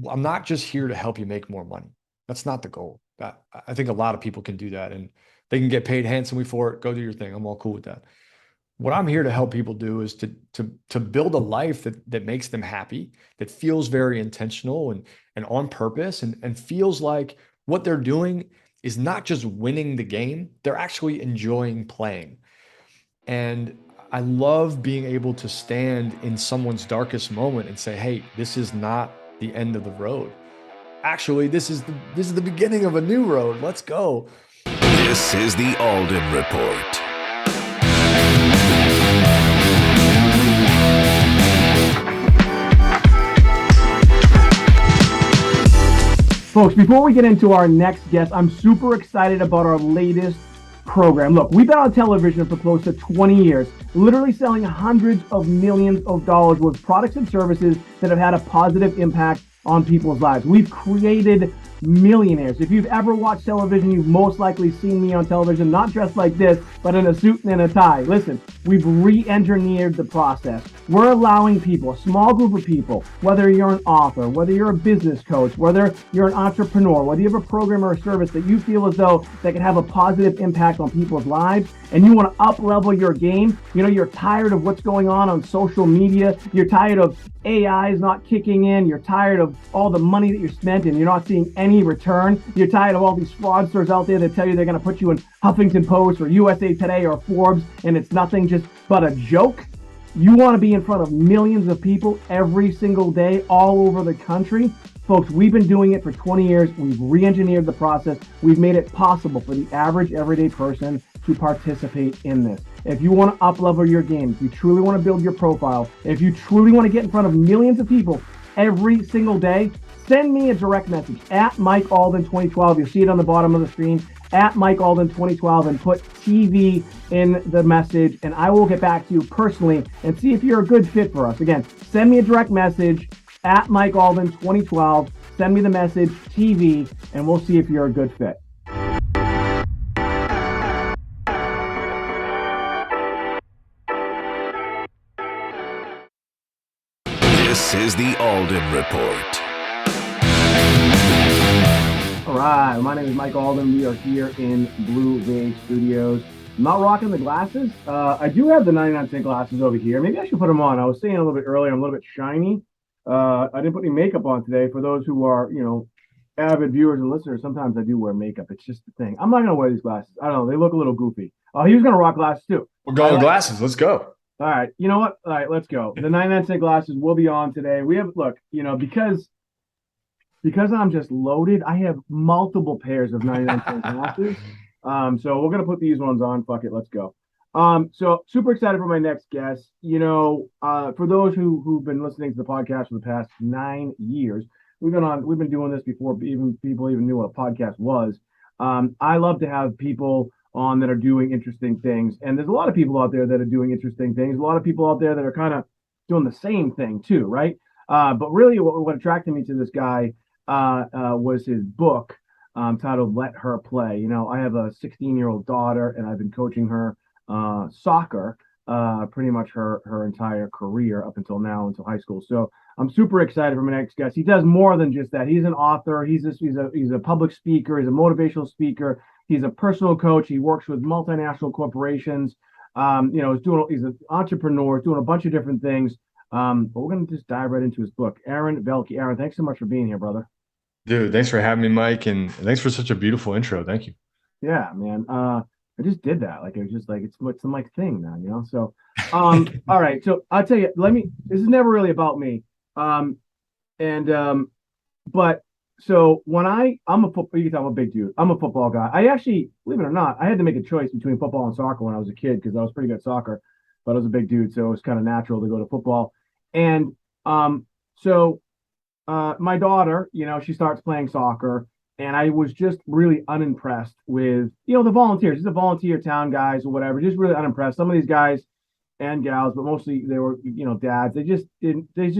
I'm not just here to help you make more money. That's not the goal. I think a lot of people can do that and they can get paid handsomely for it. Go do your thing. I'm all cool with that. What I'm here to help people do is to build a life that makes them happy, that feels very intentional and on purpose and feels like what they're doing is not just winning the game, they're actually enjoying playing. And I love being able to stand in someone's darkest moment and say, "Hey, this is not the end of the road. Actually, this is the beginning of a new road. Let's go." This is the Alden Report. Folks, before we get into our next guest, I'm super excited about our latest program. Look, we've been on television for close to 20 years, literally selling hundreds of millions of dollars worth of products and services that have had a positive impact on people's lives. We've created millionaires. If you've ever watched television, you've most likely seen me on television, not dressed like this, but in a suit and a tie. Listen, we've re-engineered the process. We're allowing people, a small group of people, whether you're an author, whether you're a business coach, whether you're an entrepreneur, whether you have a program or a service that you feel as though that can have a positive impact on people's lives, and you want to up-level your game. You know, you're tired of what's going on social media. You're tired of AI is not kicking in. You're tired of all the money that you spent and you're not seeing any return. You're tired of all these fraudsters out there that tell you they're going to put you in Huffington Post or USA Today or Forbes, and it's nothing just but a joke. You want to be in front of millions of people every single day all over the country. Folks, we've been doing it for 20 years. We've re-engineered the process. We've made it possible for the average everyday person to participate in this. If you want to up-level your game, if you truly want to build your profile, if you truly want to get in front of millions of people every single day, send me a direct message at Mike Alden 2012. You'll see it on the bottom of the screen, at Mike Alden 2012, and put TV in the message, and I will get back to you personally and see if you're a good fit for us. Again, send me a direct message at Mike Alden 2012. Send me the message TV, and we'll see if you're a good fit. This is the Alden Report. All right, my name is Mike Alden. We are here in Blue Bay Studios. I'm not rocking the glasses. I do have the 99-cent glasses over here. Maybe I should put them on. I was saying a little bit earlier, I'm a little bit shiny. I didn't put any makeup on today. For those who are, avid viewers and listeners, sometimes I do wear makeup. It's just the thing. I'm not going to wear these glasses. I don't know. They look a little goofy. Oh, he was going to rock glasses too. We're going with glasses. Let's go. All right. You know what? All right, let's go. The 99-cent glasses will be on today. We have, look, because I'm just loaded, I have multiple pairs of 99-cent glasses. So we're going to put these ones on. Fuck it. Let's go. So super excited for my next guest. For those who've been listening to the podcast for the past 9 years, we've been doing this before people even knew what a podcast was. I love to have people on that are doing interesting things. And there's a lot of people out there that are doing interesting things. A lot of people out there that are kind of doing the same thing too, right? But really what attracted me to this guy was his book titled Let Her Play. I have a 16-year-old daughter, and I've been coaching her soccer pretty much her entire career up until now, until high school. So I'm super excited for my next guest. He does more than just that. He's an author. He's a public speaker. He's a motivational speaker. He's a personal coach. He works with multinational corporations. He's an entrepreneur, doing a bunch of different things. But we're going to just dive right into his book. Aaron Velky. Aaron, thanks so much for being here, brother. Dude, thanks for having me, Mike, and thanks for such a beautiful intro. Thank you. Yeah, man. I just did that. Like, it was just like, it's the Mike thing now. So, all right. So I'll tell you, this is never really about me. But so when I'm a football, you can tell I'm a big dude. I'm a football guy. I actually, believe it or not, I had to make a choice between football and soccer when I was a kid because I was pretty good at soccer, but I was a big dude, so it was kind of natural to go to football. And my daughter, she starts playing soccer, and I was just really unimpressed with, the volunteers. It's a volunteer town guys or whatever, just really unimpressed. Some of these guys and gals, but mostly they were, dads. They just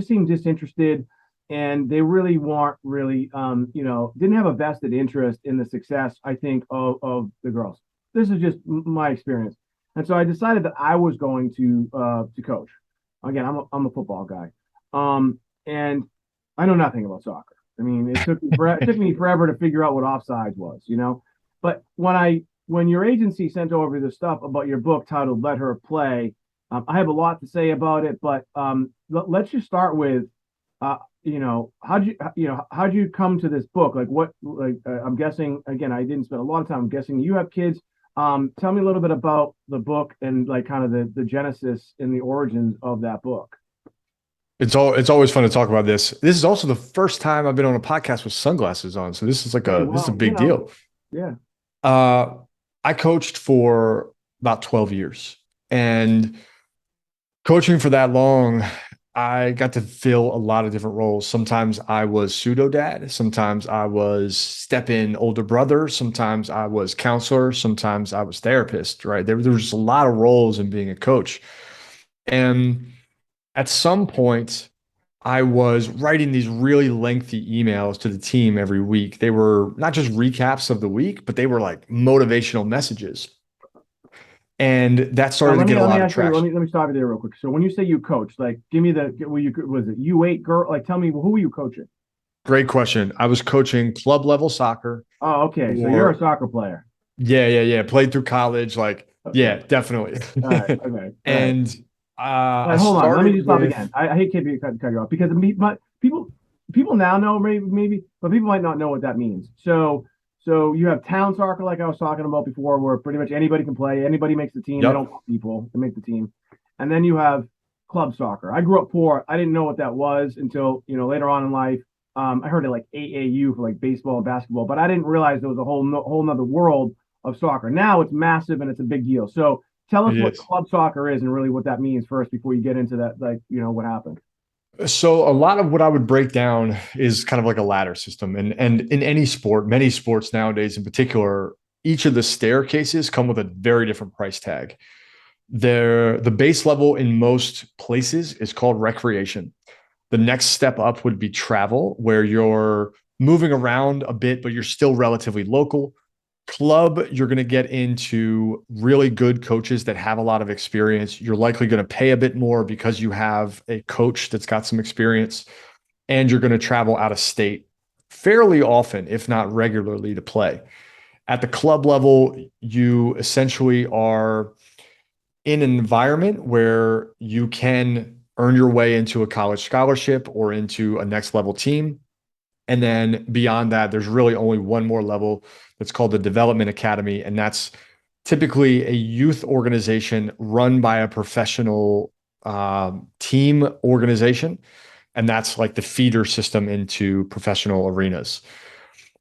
seemed disinterested, and they really weren't really, didn't have a vested interest in the success, I think, of the girls. This is just my experience. And so I decided that I was going to coach. Again, I'm a football guy. And I know nothing about soccer. I mean, it took me forever to figure out what offsides was, you know. But when your agency sent over the stuff about your book titled "Let Her Play," I have a lot to say about it. But let's just start with, how'd you come to this book? Like, I'm guessing again, I didn't spend a lot of time. I'm guessing you have kids. Tell me a little bit about the book and like kind of the genesis and the origins of that book. It's always fun to talk about this. This is also the first time I've been on a podcast with sunglasses on, so this is like Hey, this is a well, big deal. yeah. I coached for about 12 years, and coaching for that long, I got to fill a lot of different roles. Sometimes I was pseudo dad, sometimes I was step in older brother, sometimes I was counselor, sometimes I was therapist, right? There was just a lot of roles in being a coach. And at some point, I was writing these really lengthy emails to the team every week. They were not just recaps of the week, but they were like motivational messages. And that Now started to get a let me lot of ask you, traction. let me stop you there real quick. So when you say you coach, like give me was it U8 girl? Like tell me who were you coaching? Great question. I was coaching club level soccer Oh, okay. So you're a or soccer player. yeah. Played through college. Like, Okay. yeah, definitely. All right. Okay. All right. And All I right, hold on. Let me started just stop with, again. I hate to cut you off because people now know maybe, but people might not know what that means. So you have town soccer, like I was talking about before, where pretty much anybody can play. Anybody makes the team. They don't yep, want people to make the team. And then you have club soccer. I grew up poor. I didn't know what that was until later on in life. I heard it like AAU for like baseball and basketball, but I didn't realize there was a whole nother world of soccer. Now it's massive and it's a big deal. So tell us it what is. club soccer is and really what that means first before you get into that, like, what happened. So a lot of what I would break down is kind of like a ladder system. And in any sport, many sports nowadays in particular, each of the staircases come with a very different price tag. The base level in most places is called recreation. The next step up would be travel, where you're moving around a bit, but you're still relatively local. Club, you're going to get into really good coaches that have a lot of experience. You're likely going to pay a bit more because you have a coach that's got some experience, and you're going to travel out of state fairly often, if not regularly, to play. At the club level, you essentially are in an environment where you can earn your way into a college scholarship or into a next level team. And then beyond that, there's really only one more level that's called the Development Academy. And that's typically a youth organization run by a professional team organization. And that's like the feeder system into professional arenas.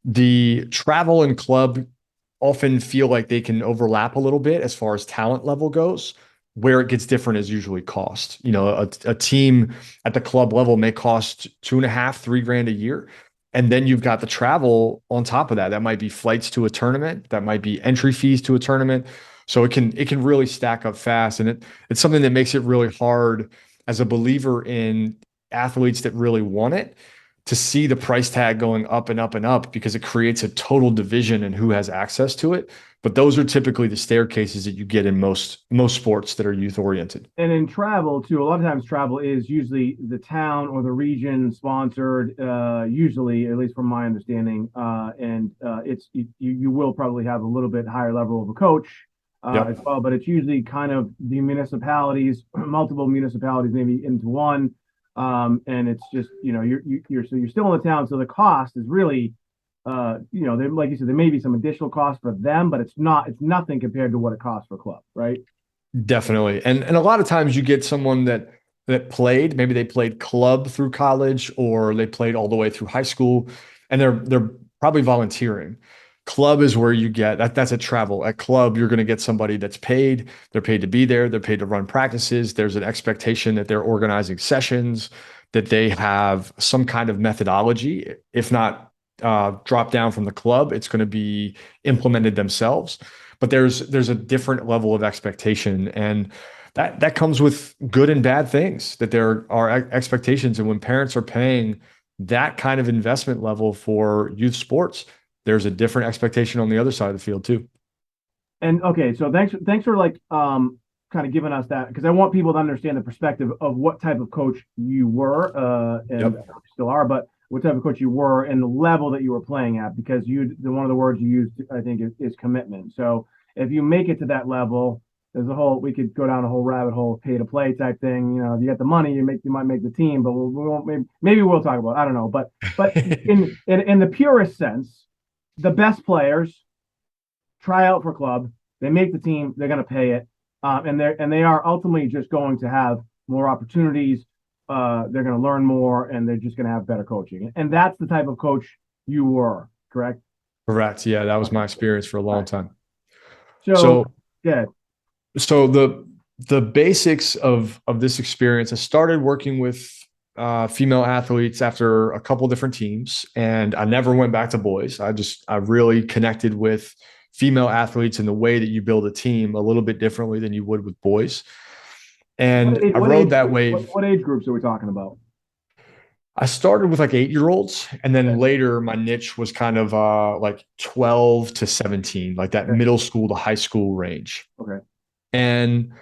The travel and club often feel like they can overlap a little bit as far as talent level goes. Where it gets different is usually cost. A team at the club level may cost 2.5, 3 grand a year. And then you've got the travel on top of that. That might be flights to a tournament. That might be entry fees to a tournament. So it can really stack up fast. And it's something that makes it really hard as a believer in athletes that really want it to see the price tag going up and up and up because it creates a total division in who has access to it. But those are typically the staircases that you get in most sports that are youth oriented. And in travel too, a lot of times travel is usually the town or the region sponsored, usually, at least from my understanding. And it's you will probably have a little bit higher level of a coach as Yep. well, but it's usually kind of the municipalities, multiple municipalities, maybe into one. And it's just you're still in the town, so the cost is really like you said, there may be some additional cost for them, but it's nothing compared to what it costs for club, right? Definitely. And a lot of times you get someone that played, maybe they played club through college or they played all the way through high school and they're probably volunteering. Club is where you get that's a travel. At club, you're going to get somebody that's paid. They're paid to be there. They're paid to run practices. There's an expectation that they're organizing sessions, that they have some kind of methodology. If not drop down from the club, it's going to be implemented themselves. But there's a different level of expectation, and that comes with good and bad things. That there are expectations, and when parents are paying that kind of investment level for youth sports, there's a different expectation on the other side of the field too. And okay, so thanks for like kind of giving us that because I want people to understand the perspective of what type of coach you were and Yep. still are. But what type of coach you were and the level that you were playing at, because one of the words you used, I think, is commitment. So if you make it to that level, we could go down a whole rabbit hole of pay to play type thing. You know, if you get the money, you might make the team, but we won't, maybe we'll talk about it. I don't know. But in the purest sense, the best players try out for club, they make the team, they're going to pay it. And they are ultimately just going to have more opportunities. They're going to learn more, and they're just going to have better coaching. And that's the type of coach you were, correct? Correct. Yeah, that was my experience for a long time. So yeah. So the basics of this experience, I started working with female athletes after a couple different teams, and I never went back to boys. I really connected with female athletes in the way that you build a team a little bit differently than you would with boys. And I rode that wave. What age groups are we talking about? I started with like 8-year-olds, and then later my niche was kind of like 12 to 17, like that middle school to high school range. Okay. And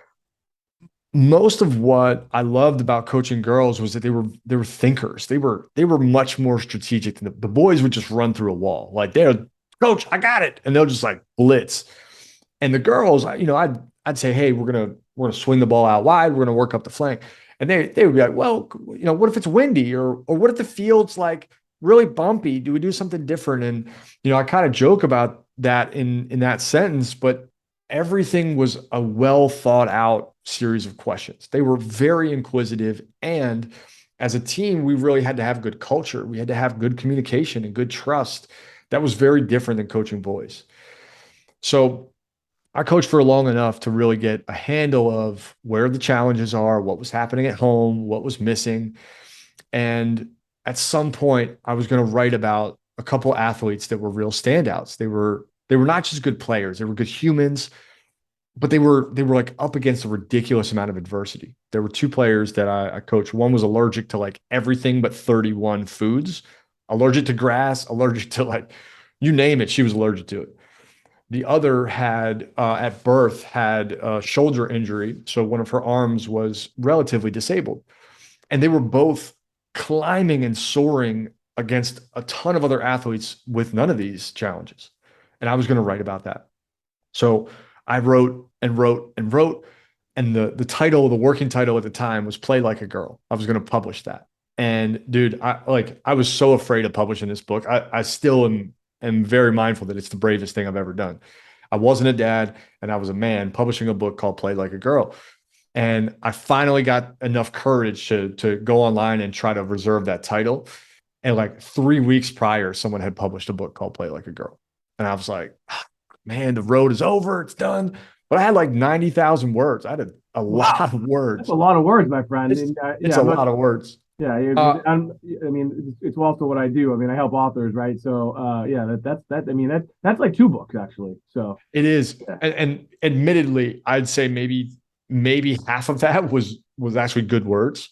most of what I loved about coaching girls was that they were thinkers. They were much more strategic than the boys would just run through a wall. Like, they're, coach, I got it. And they'll just like blitz. And the girls, I'd say, hey, we're gonna swing the ball out wide. We're gonna work up the flank. And they would be like, well, what if it's windy, or what if the field's like really bumpy? Do we do something different? And I kind of joke about that in that sentence, but everything was a well thought out series of questions. They were very inquisitive, and as a team, we really had to have good culture. We had to have good communication and good trust. That was very different than coaching boys. So I coached for long enough to really get a handle of where the challenges are, what was happening at home, what was missing. And at some point, I was going to write about a couple athletes that were real standouts. They were not just good players, they were good humans, but they were like up against a ridiculous amount of adversity. There were two players that I coached. One was allergic to like everything but 31 foods, allergic to grass, allergic to like, you name it, she was allergic to it. The other had, at birth, had a shoulder injury. So one of her arms was relatively disabled. And they were both climbing and soaring against a ton of other athletes with none of these challenges. And I was going to write about that. So I wrote and wrote and wrote. And the title, the working title at the time was Play Like a Girl. I was going to publish that. And dude, I was so afraid of publishing this book. I still am very mindful that it's the bravest thing I've ever done. I wasn't a dad, and I was a man publishing a book called Play Like a Girl. And I finally got enough courage to go online and try to reserve that title. And like 3 weeks prior, someone had published a book called Play Like a Girl. And I was like, man, the road is over. It's done. But I had like 90,000 words. I had a lot of words. That's a lot of words, my friend. It's a lot of words. Yeah, I mean, it's also what I do. I mean, I help authors, right? So, yeah, that's like 2 books actually. So it is, yeah. And admittedly, I'd say maybe half of that was actually good words.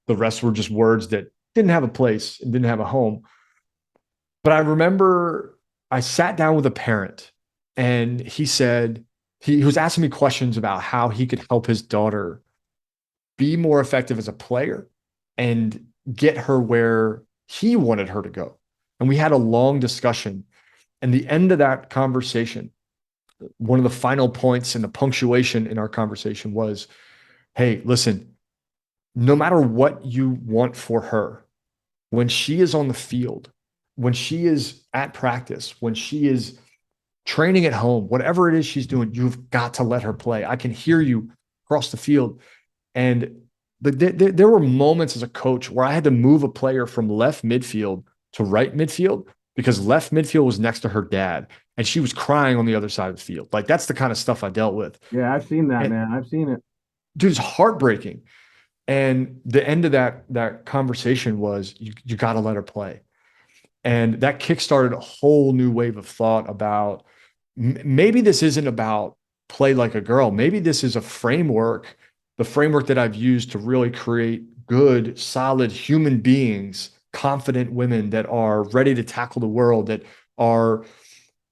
The rest were just words that didn't have a place and didn't have a home. But I remember I sat down with a parent, and he said he was asking me questions about how he could help his daughter be more effective as a player and get her where he wanted her to go. And we had a long discussion. And the end of that conversation, one of the final points and the punctuation in our conversation was, hey, listen, no matter what you want for her, when she is on the field, when she is at practice, when she is training at home, whatever it is she's doing, you've got to let her play. I can hear you across the field. And there were moments as a coach where I had to move a player from left midfield to right midfield because left midfield was next to her dad, and she was crying on the other side of the field. Like, that's the kind of stuff I dealt with. Yeah, I've seen that, man. I've seen it. Dude, it's heartbreaking. And the end of that conversation was, you got to let her play. And that kickstarted a whole new wave of thought about maybe this isn't about play like a girl. Maybe this is a framework, the framework that I've used to really create good, solid human beings, confident women that are ready to tackle the world, that are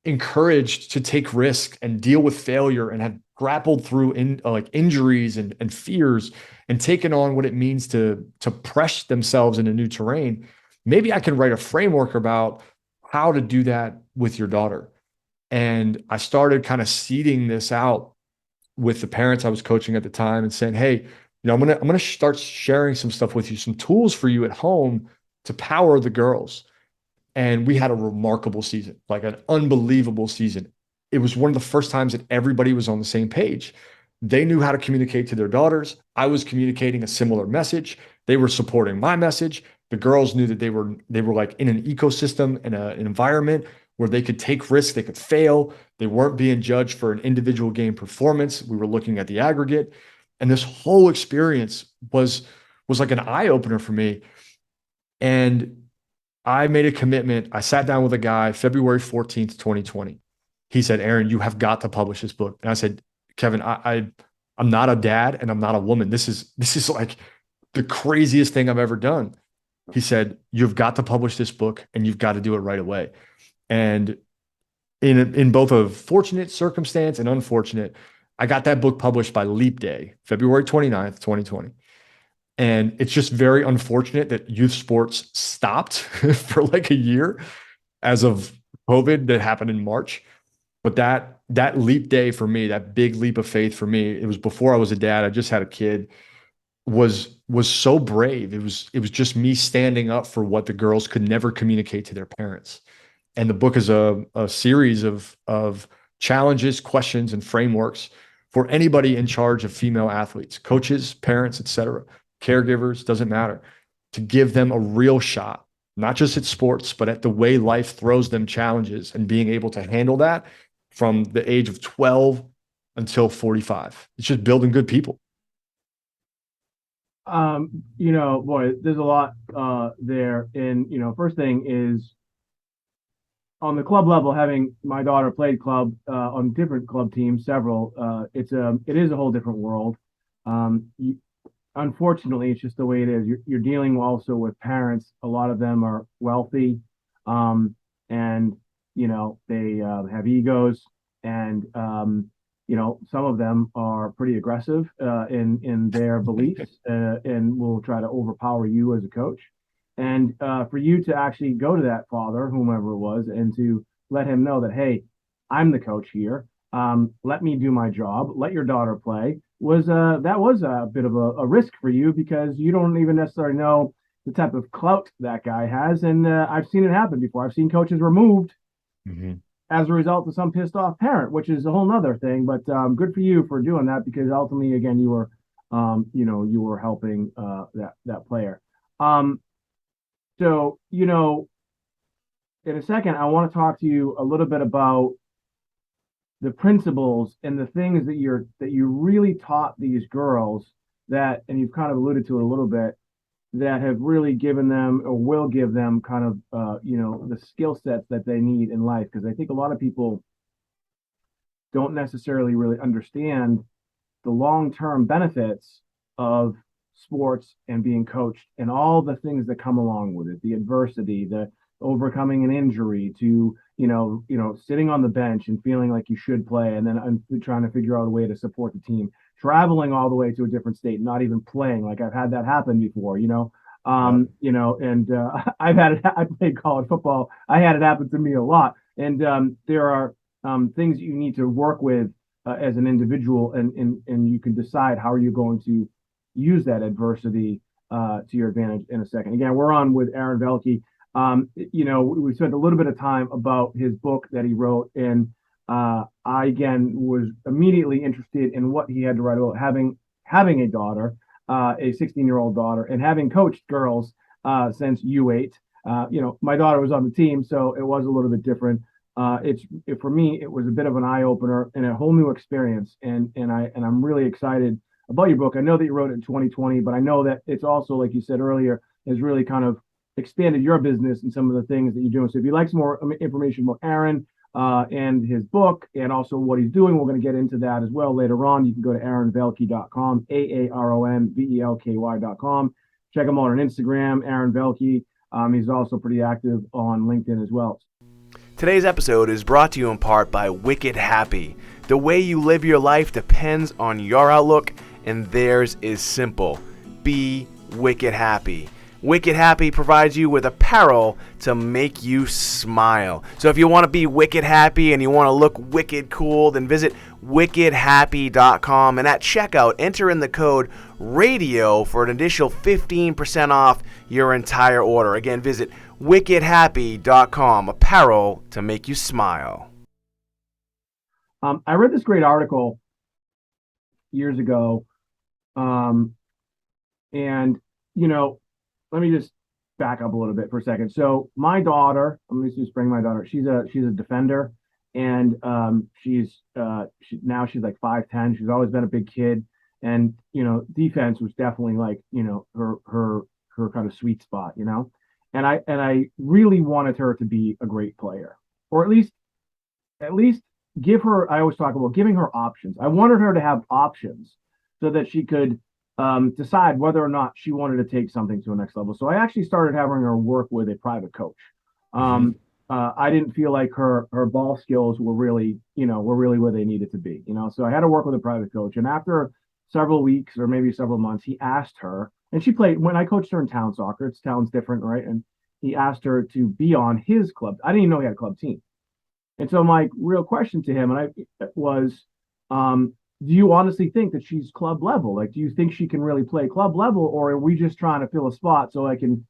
encouraged to take risk and deal with failure and have grappled through injuries and fears and taken on what it means to press themselves into new terrain. maybe I can write a framework about how to do that with your daughter. And I started kind of seeding this out with the parents I was coaching at the time and saying, hey, I'm gonna start sharing some stuff with you, some tools for you at home to power the girls. And we had a remarkable season, like an unbelievable season. It was one of the first times that everybody was on the same page. They knew how to communicate to their daughters. I was communicating a similar message. They were supporting my message. The girls knew that they were like in an ecosystem and an environment where they could take risks, they could fail. They weren't being judged for an individual game performance. We were looking at the aggregate. And this whole experience was like an eye opener for me. And I made a commitment. I sat down with a guy February 14th, 2020. He said, Aaron, you have got to publish this book. And I said, Kevin, I'm not a dad and I'm not a woman. This is like the craziest thing I've ever done. He said, you've got to publish this book and you've got to do it right away. And in both a fortunate circumstance and unfortunate, I got that book published by Leap Day, February 29th, 2020. And it's just very unfortunate that youth sports stopped for like a year as of COVID that happened in March. But that leap day for me, that big leap of faith for me, it was before I was a dad. I just had a kid, was so brave. It was just me standing up for what the girls could never communicate to their parents. And the book is a series of challenges, questions, and frameworks for anybody in charge of female athletes, coaches, parents, etc., caregivers, doesn't matter, to give them a real shot, not just at sports, but at the way life throws them challenges and being able to handle that from the age of 12 until 45. It's just building good people. Boy, there's a lot there. And, first thing is on the club level, having my daughter played club on different club teams, several, it is a whole different world. Unfortunately, it's just the way it is. You're dealing also with parents. A lot of them are wealthy, and they have egos, and some of them are pretty aggressive in their beliefs, and will try to overpower you as a coach. And for you to actually go to that father, whomever it was, and to let him know that, hey, I'm the coach here. Let me do my job. Let your daughter play. That was a bit of a risk for you because you don't even necessarily know the type of clout that guy has. And I've seen it happen before. I've seen coaches removed as a result of some pissed off parent, which is a whole nother thing. But good for you for doing that because ultimately, again, you were helping that player. So in a second, I want to talk to you a little bit about the principles and the things that you really taught these girls that, and you've kind of alluded to it a little bit, that have really given them or will give them kind of, the skill sets that they need in life. Because I think a lot of people don't necessarily really understand the long-term benefits of sports and being coached and all the things that come along with it, the adversity, the overcoming an injury, to sitting on the bench and feeling like you should play, and then trying to figure out a way to support the team, traveling all the way to a different state, not even playing. Like I've had that happen before, I played college football. I had it happen to me a lot. And there are things you need to work with as an individual, and you can decide how are you going to use that adversity to your advantage in a second. Again, we're on with Aaron Velky. We spent a little bit of time about his book that he wrote, and I again was immediately interested in what he had to write about having a daughter, a 16-year-old daughter, and having coached girls since U8. My daughter was on the team, so it was a little bit different. For me, it was a bit of an eye opener and a whole new experience, and I'm really excited about your book. I know that you wrote it in 2020, but I know that it's also, like you said earlier, has really kind of expanded your business and some of the things that you're doing. So if you'd like some more information about Aaron and his book and also what he's doing, we're going to get into that as well later on. You can go to aaronvelky.com, AARONVELKY.com. Check him out on Instagram, Aaron Velky. He's also pretty active on LinkedIn as well. Today's episode is brought to you in part by Wicked Happy. The way you live your life depends on your outlook, and theirs is simple. Be wicked happy. Wicked Happy provides you with apparel to make you smile. So if you want to be wicked happy and you want to look wicked cool, then visit wickedhappy.com, and at checkout, enter in the code RADIO for an additional 15% off your entire order. Again, visit wickedhappy.com, apparel to make you smile. I read this great article years ago, and let me just back up a little bit for a second. So my daughter, let me just bring my daughter. She's a defender, and she's like 5'10". She's always been a big kid, and defense was definitely like her kind of sweet spot, And I really wanted her to be a great player, or at least give her. I always talk about giving her options. I wanted her to have options so that she could decide whether or not she wanted to take something to the next level. So I actually started having her work with a private coach. I didn't feel like her ball skills were really where they needed to be. So I had to work with a private coach. And after several weeks or maybe several months, he asked her, and she played when I coached her in town soccer. Town's different, right? And he asked her to be on his club. I didn't even know he had a club team. And so my real question to him was, do you honestly think that she's club level? Like, do you think she can really play club level, or are we just trying to fill a spot so I can,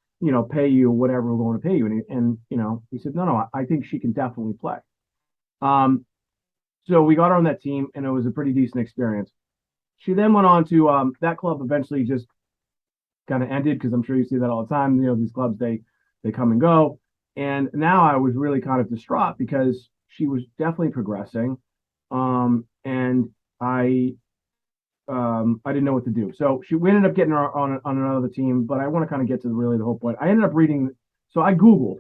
pay you whatever we're going to pay you? And he said, no, I think she can definitely play. So we got her on that team, and it was a pretty decent experience. She then went on to that club eventually just kind of ended, because I'm sure you see that all the time. These clubs, they come and go. And now I was really kind of distraught because she was definitely progressing. And I didn't know what to do. So we ended up getting her on another team, but I want to kind of get to the whole point. I ended up reading. So I Googled,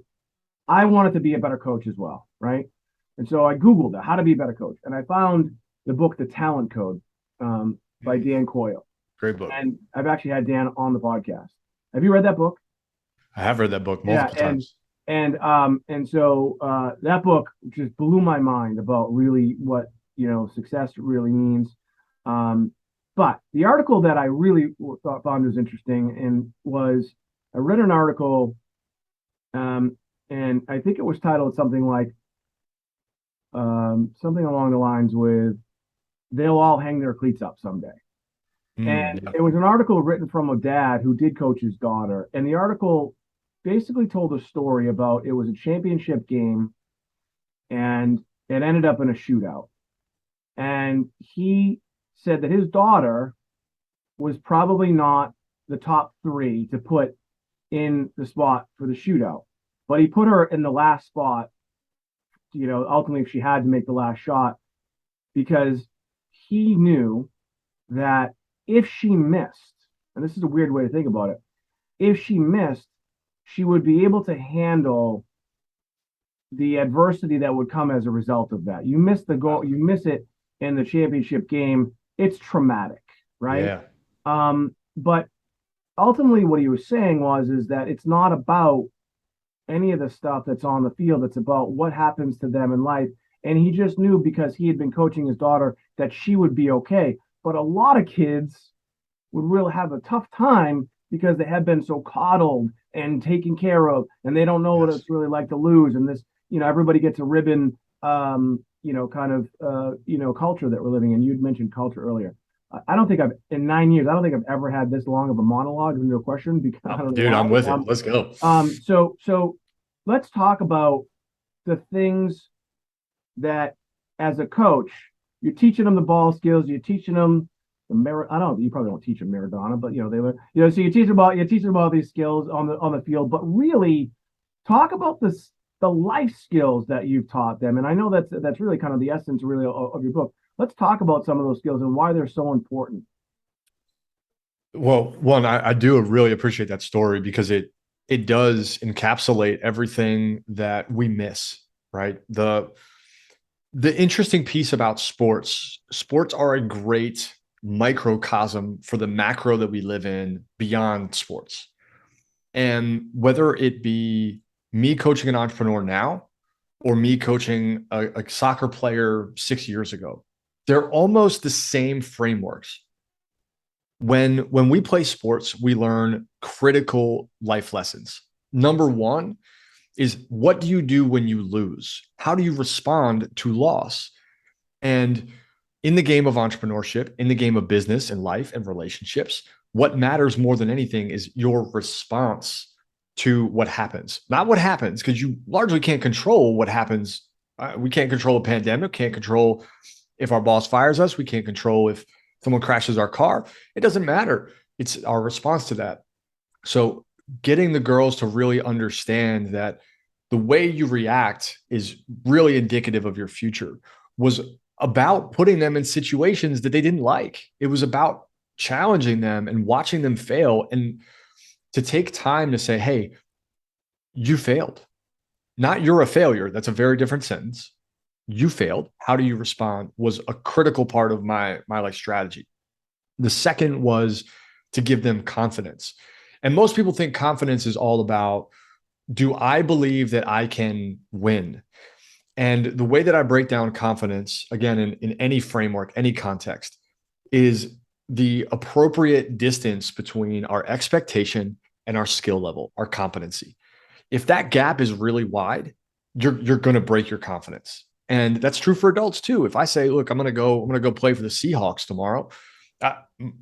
I wanted to be a better coach as well. Right. And so I Googled how to be a better coach. And I found the book, The Talent Code, by Dan Coyle. Great book. And I've actually had Dan on the podcast. Have you read that book? I have read that book multiple times. And so that book just blew my mind about really what success really means. But the article that I really found was interesting was I read an article, and I think it was titled something like something along the lines with "They'll all hang their cleats up someday." It was an article written from a dad who did coach his daughter, and the article basically told a story about it was a championship game, and it ended up in a shootout. And he said that his daughter was probably not the top 3 to put in the spot for the shootout, but he put her in the last spot, ultimately if she had to make the last shot, because he knew that if she missed, and this is a weird way to think about it, if she missed, she would be able to handle the adversity that would come as a result of that. You miss the goal, you miss it in the championship game, it's traumatic, right? Yeah. But ultimately what he was saying is that it's not about any of the stuff that's on the field. It's about what happens to them in life. And he just knew, because he had been coaching his daughter, that she would be okay. But a lot of kids would really have a tough time because they have been so coddled and taken care of, and they don't know what it's really like to lose. And this, everybody gets a ribbon, culture that we're living in. You'd mentioned culture earlier. I don't think in 9 years, I don't think I've ever had this long of a monologue into a question, because dude, I'm with it. Let's go. So let's talk about the things that, as a coach, you're teaching them the ball skills, you're teaching them you probably don't teach them Maradona, but they learn, so you teach them about these skills on the field, but really talk about the life skills that you've taught them. And I know that's really kind of the essence really of your book. Let's talk about some of those skills and why they're so important. Well, one, I do really appreciate that story, because it does encapsulate everything that we miss, right? The interesting piece about sports are a great microcosm for the macro that we live in beyond sports. And whether it be me coaching an entrepreneur now, or me coaching a soccer player 6 years ago, they're almost the same frameworks. when we play sports, we learn critical life lessons. Number one is, what do you do when you lose? How do you respond to loss? And in the game of entrepreneurship, in the game of business and life and relationships, what matters more than anything is your response to what happens. Not what happens, because you largely can't control what happens. We can't control a pandemic, can't control if our boss fires us, we can't control if someone crashes our car. It doesn't matter. It's our response to that. So getting the girls to really understand that the way you react is really indicative of your future was about putting them in situations that they didn't like. It was about challenging them and watching them fail, and to take time to say, hey, you failed. Not you're a failure. That's a very different sentence. You failed. How do you respond? Was a critical part of my like strategy. The second was to give them confidence. And most people think confidence is all about, do I believe that I can win? And the way that I break down confidence, again, in any framework, any context, is the appropriate distance between our expectation and our skill level, our competency. If that gap is really wide, you're going to break your confidence. And that's true for adults too. If I say, look, I'm going to go play for the Seahawks tomorrow,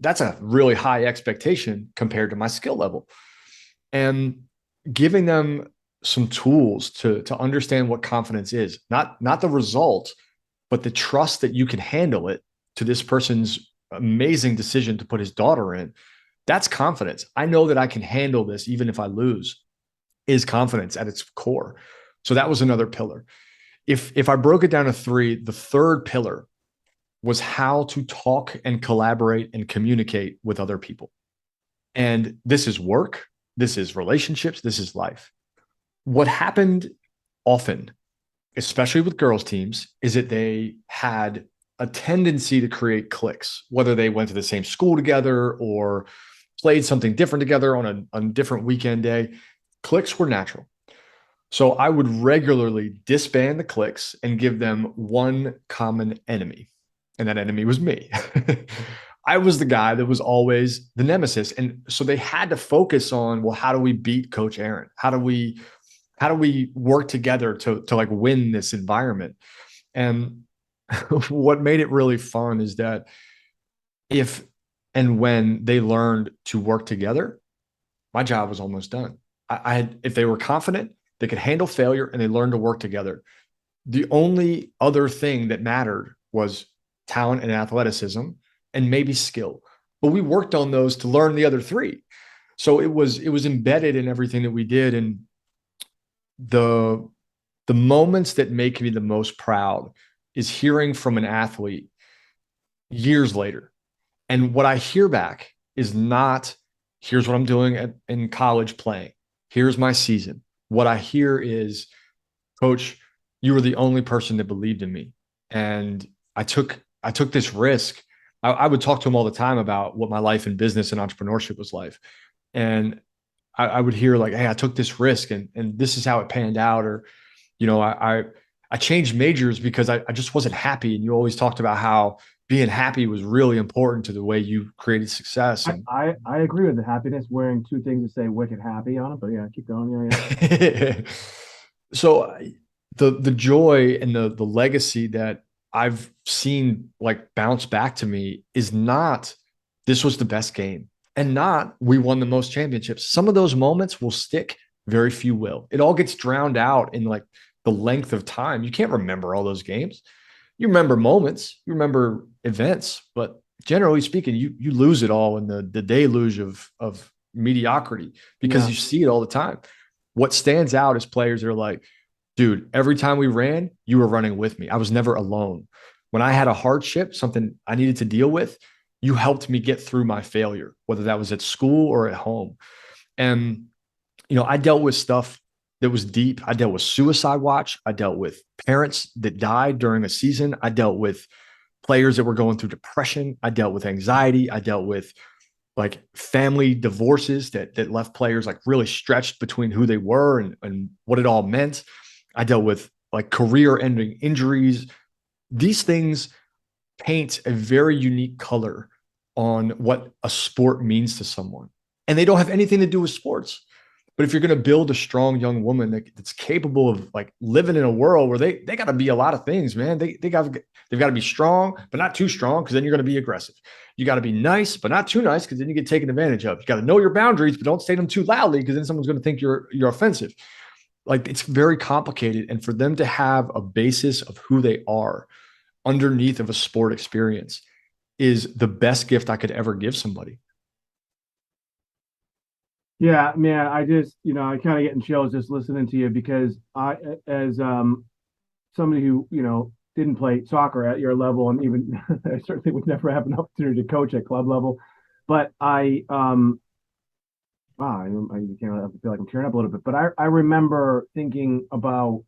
that's a really high expectation compared to my skill level. And giving them some tools to understand what confidence is, not the result, but the trust that you can handle it, to this person's amazing decision to put his daughter in. That's confidence. I know that I can handle this even if I lose, is confidence at its core. So that was another pillar. If I broke it down to three, the third pillar was how to talk and collaborate and communicate with other people. And this is work, this is relationships, this is life. What happened often, especially with girls' teams, is that they had a tendency to create cliques, whether they went to the same school together or played something different together on a different weekend day. Cliques were natural. So I would regularly disband the cliques and give them one common enemy. And that enemy was me. I was the guy that was always the nemesis. And so they had to focus on, well, how do we beat Coach Aaron? How do we work together to like win this environment? And what made it really fun is that if and when they learned to work together, my job was almost done. I had, if they were confident, they could handle failure, and they learned to work together. The only other thing that mattered was talent and athleticism and maybe skill. But we worked on those to learn the other three. So it was embedded in everything that we did. And the moments that make me the most proud is hearing from an athlete years later. And what I hear back is not, here's what I'm doing in college playing. Here's my season. What I hear is, Coach, you were the only person that believed in me. And I took this risk. I would talk to him all the time about what my life in business and entrepreneurship was like. And I would hear like, hey, I took this risk and this is how it panned out. Or, you know, I changed majors because I just wasn't happy. And you always talked about how being happy was really important to the way you created success. And I agree with the happiness, wearing two things that say wicked happy on it, but yeah, keep going. Yeah. So the joy and the legacy that I've seen like bounce back to me is not, this was the best game, and not, we won the most championships. Some of those moments will stick, very few will. It all gets drowned out in like the length of time. You can't remember all those games. You remember moments, you remember events, but generally speaking, you lose it all in the deluge of mediocrity, because you see it all the time. What stands out is players that are like, dude, every time we ran, you were running with me. I was never alone. When I had a hardship, something I needed to deal with, you helped me get through my failure, whether that was at school or at home. And, you know, I dealt with stuff that was deep. I dealt with suicide watch. I dealt with parents that died during a season. I dealt with players that were going through depression. I dealt with anxiety. I dealt with like family divorces that left players like really stretched between who they were and what it all meant. I dealt with like career-ending injuries. These things paint a very unique color on what a sport means to someone. And they don't have anything to do with sports. But if you're going to build a strong young woman that's capable of like living in a world where they got to be a lot of things, man. They've got to be strong, but not too strong, because then you're going to be aggressive. You got to be nice, but not too nice, because then you get taken advantage of. You got to know your boundaries, but don't say them too loudly, because then someone's going to think you're offensive. Like, it's very complicated. And for them to have a basis of who they are underneath of a sport experience is the best gift I could ever give somebody. Yeah, man, I just, I kind of getting chills just listening to you, because as somebody who, didn't play soccer at your level, and even I certainly would never have an opportunity to coach at club level, but I can't feel like I'm tearing up a little bit, but I remember thinking about,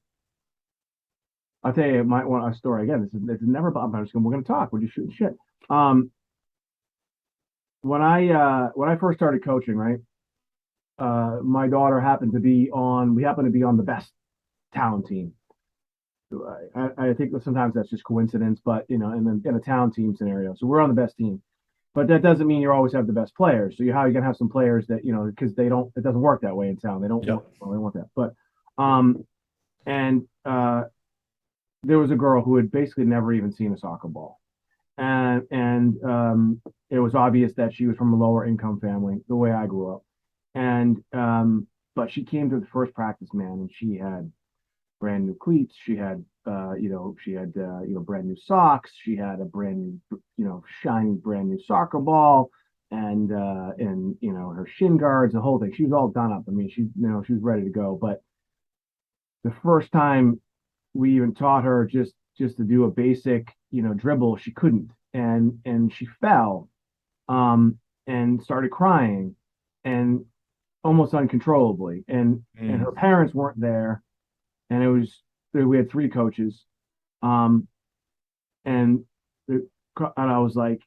I'll tell you a story again. This is never about, we're going to talk. We're just shooting shit. When I first started coaching, right? My daughter happened to be on the best talent team. I think that sometimes that's just coincidence, but in a talent team scenario, so we're on the best team, but that doesn't mean you always have the best players. So you're gonna have some players that, because it doesn't work that way in town. They don't want that. But there was a girl who had basically never even seen a soccer ball, and it was obvious that she was from a lower income family, the way I grew up. And but she came to the first practice, man, and she had brand new cleats. She had brand new socks. She had a brand new, shiny brand new soccer ball, and her shin guards, the whole thing. She was all done up. I mean, she was ready to go. But the first time we even taught her just to do a basic, dribble, she couldn't, and she fell, and started crying, and almost uncontrollably, and her parents weren't there, and we had 3 coaches, and I was like,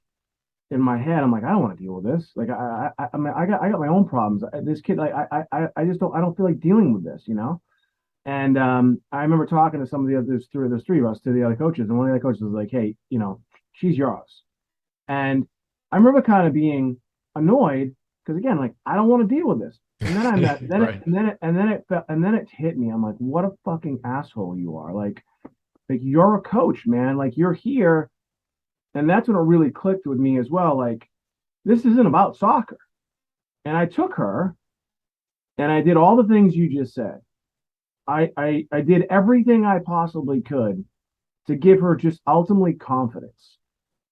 in my head, I'm like, I don't want to deal with this. Like, I mean, I got my own problems. This kid, like, I just don't feel like dealing with this, And I remember talking to some of the others, there's 3 of us, to the other coaches, and one of the other coaches was like, hey, she's yours. And I remember kind of being annoyed, because again, like, I don't want to deal with this. And then it hit me. I'm like, what a fucking asshole you are. Like you're a coach, man. Like, you're here. And that's when it really clicked with me as well. Like, this isn't about soccer. And I took her and I did all the things you just said. I did everything I possibly could to give her just ultimately confidence,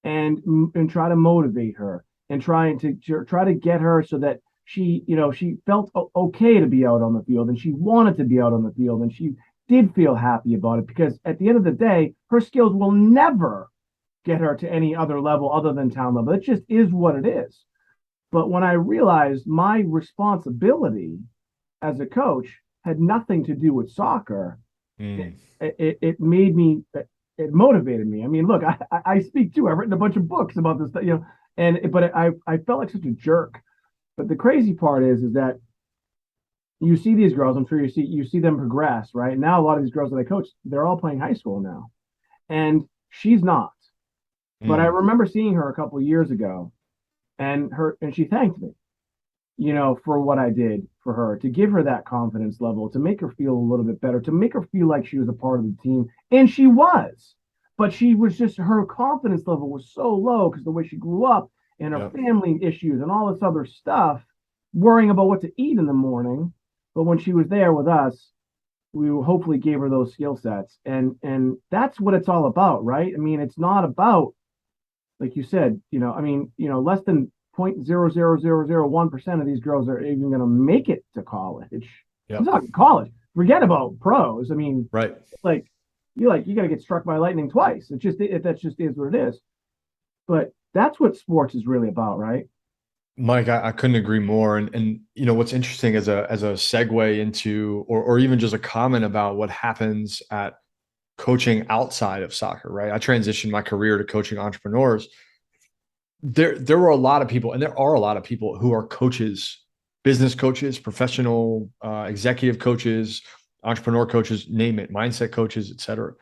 and try to motivate her, and try to get her so that she felt okay to be out on the field, and she wanted to be out on the field, and she did feel happy about it, because at the end of the day, her skills will never get her to any other level other than town level. It just is what it is. But when I realized my responsibility as a coach had nothing to do with soccer, it made me, it motivated me. I mean, look, I speak too. I've written a bunch of books about this, but I felt like such a jerk. But the crazy part is that you see these girls, I'm sure you see them progress, right? Now a lot of these girls that I coach, they're all playing high school now, and she's not. But I remember seeing her a couple of years ago, and she thanked me, for what I did for her, to give her that confidence level, to make her feel a little bit better, to make her feel like she was a part of the team, and she was. But she was just, her confidence level was so low because the way she grew up, and her family issues and all this other stuff, worrying about what to eat in the morning. But when she was there with us, we hopefully gave her those skill sets. And that's what it's all about, right? I mean, it's not about, like you said, less than 0.00001% of these girls are even going to make it to college. It's not college. Forget about pros. I mean, right. You got to get struck by lightning twice. That just is what it is. But that's what sports is really about, right? Mike, I couldn't agree more. And what's interesting as a segue into, or even just a comment about what happens at coaching outside of soccer, right? I transitioned my career to coaching entrepreneurs. There were a lot of people, and there are a lot of people who are coaches, business coaches, professional, executive coaches, entrepreneur coaches, name it, mindset coaches, et cetera.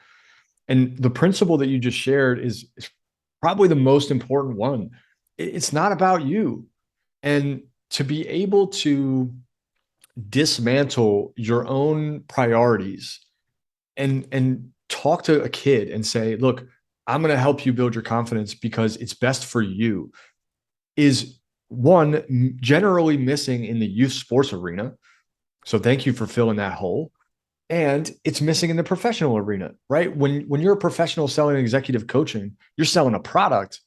And the principle that you just shared is probably the most important one. It's not about you. And to be able to dismantle your own priorities and talk to a kid and say, look, I'm going to help you build your confidence because it's best for you, is one, generally missing in the youth sports arena. So thank you for filling that hole. And it's missing in the professional arena, right? When you're a professional selling executive coaching, you're selling a product.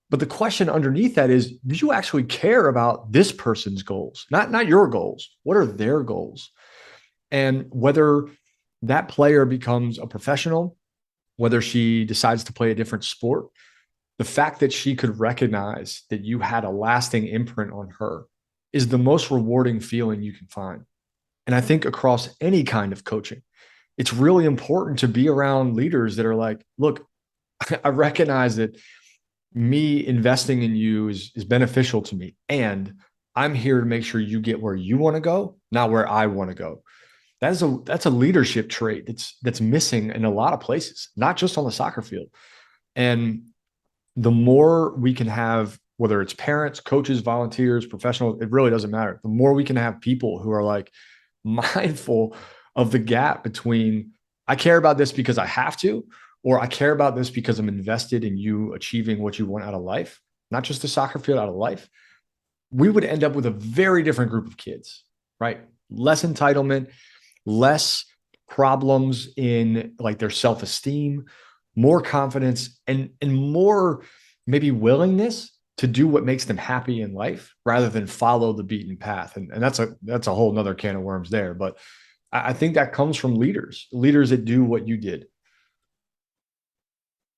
But the question underneath that is, do you actually care about this person's goals? Not your goals. What are their goals? And whether that player becomes a professional, whether she decides to play a different sport, the fact that she could recognize that you had a lasting imprint on her is the most rewarding feeling you can find. And I think across any kind of coaching, it's really important to be around leaders that are like, look, I recognize that me investing in you is beneficial to me. And I'm here to make sure you get where you want to go, not where I want to go. That's a leadership trait that's missing in a lot of places, not just on the soccer field. And the more we can have, whether it's parents, coaches, volunteers, professionals, it really doesn't matter. The more we can have people who are like mindful of the gap between I care about this because I have to, or I care about this because I'm invested in you achieving what you want out of life, not just the soccer field, out of life, we would end up with a very different group of kids, right? Less entitlement, less problems in like their self-esteem, more confidence, and more maybe willingness to do what makes them happy in life rather than follow the beaten path. And that's a whole nother can of worms there. But I think that comes from leaders that do what you did.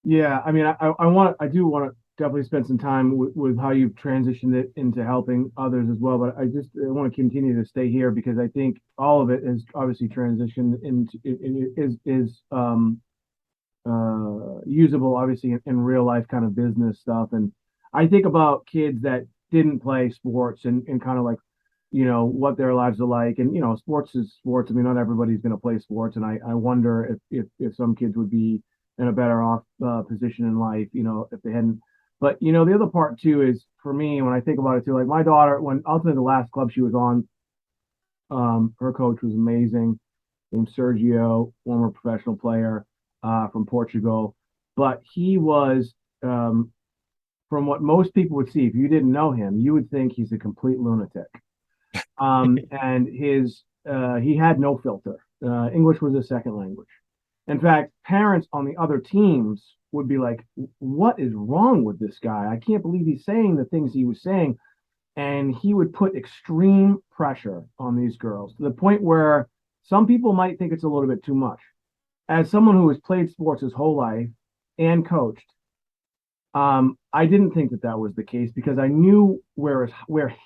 Yeah, I mean, I do want to definitely spend some time with how you've transitioned it into helping others as well. But I want to continue to stay here because I think all of it is obviously transitioned into is usable, obviously, in real life kind of business stuff. And I think about kids that didn't play sports and kind of like, what their lives are like. And, sports is sports. I mean, not everybody's going to play sports. And I wonder if some kids would be in a better off position in life, if they hadn't. But, the other part too is for me, when I think about it too, like my daughter, when ultimately the last club she was on, her coach was amazing, named Sergio, former professional player from Portugal. But he was, from what most people would see, if you didn't know him, you would think he's a complete lunatic. And he had no filter. English was his second language. In fact, parents on the other teams would be like, what is wrong with this guy? I can't believe he's saying the things he was saying. And he would put extreme pressure on these girls to the point where some people might think it's a little bit too much. As someone who has played sports his whole life and coached, I didn't think that was the case because I knew where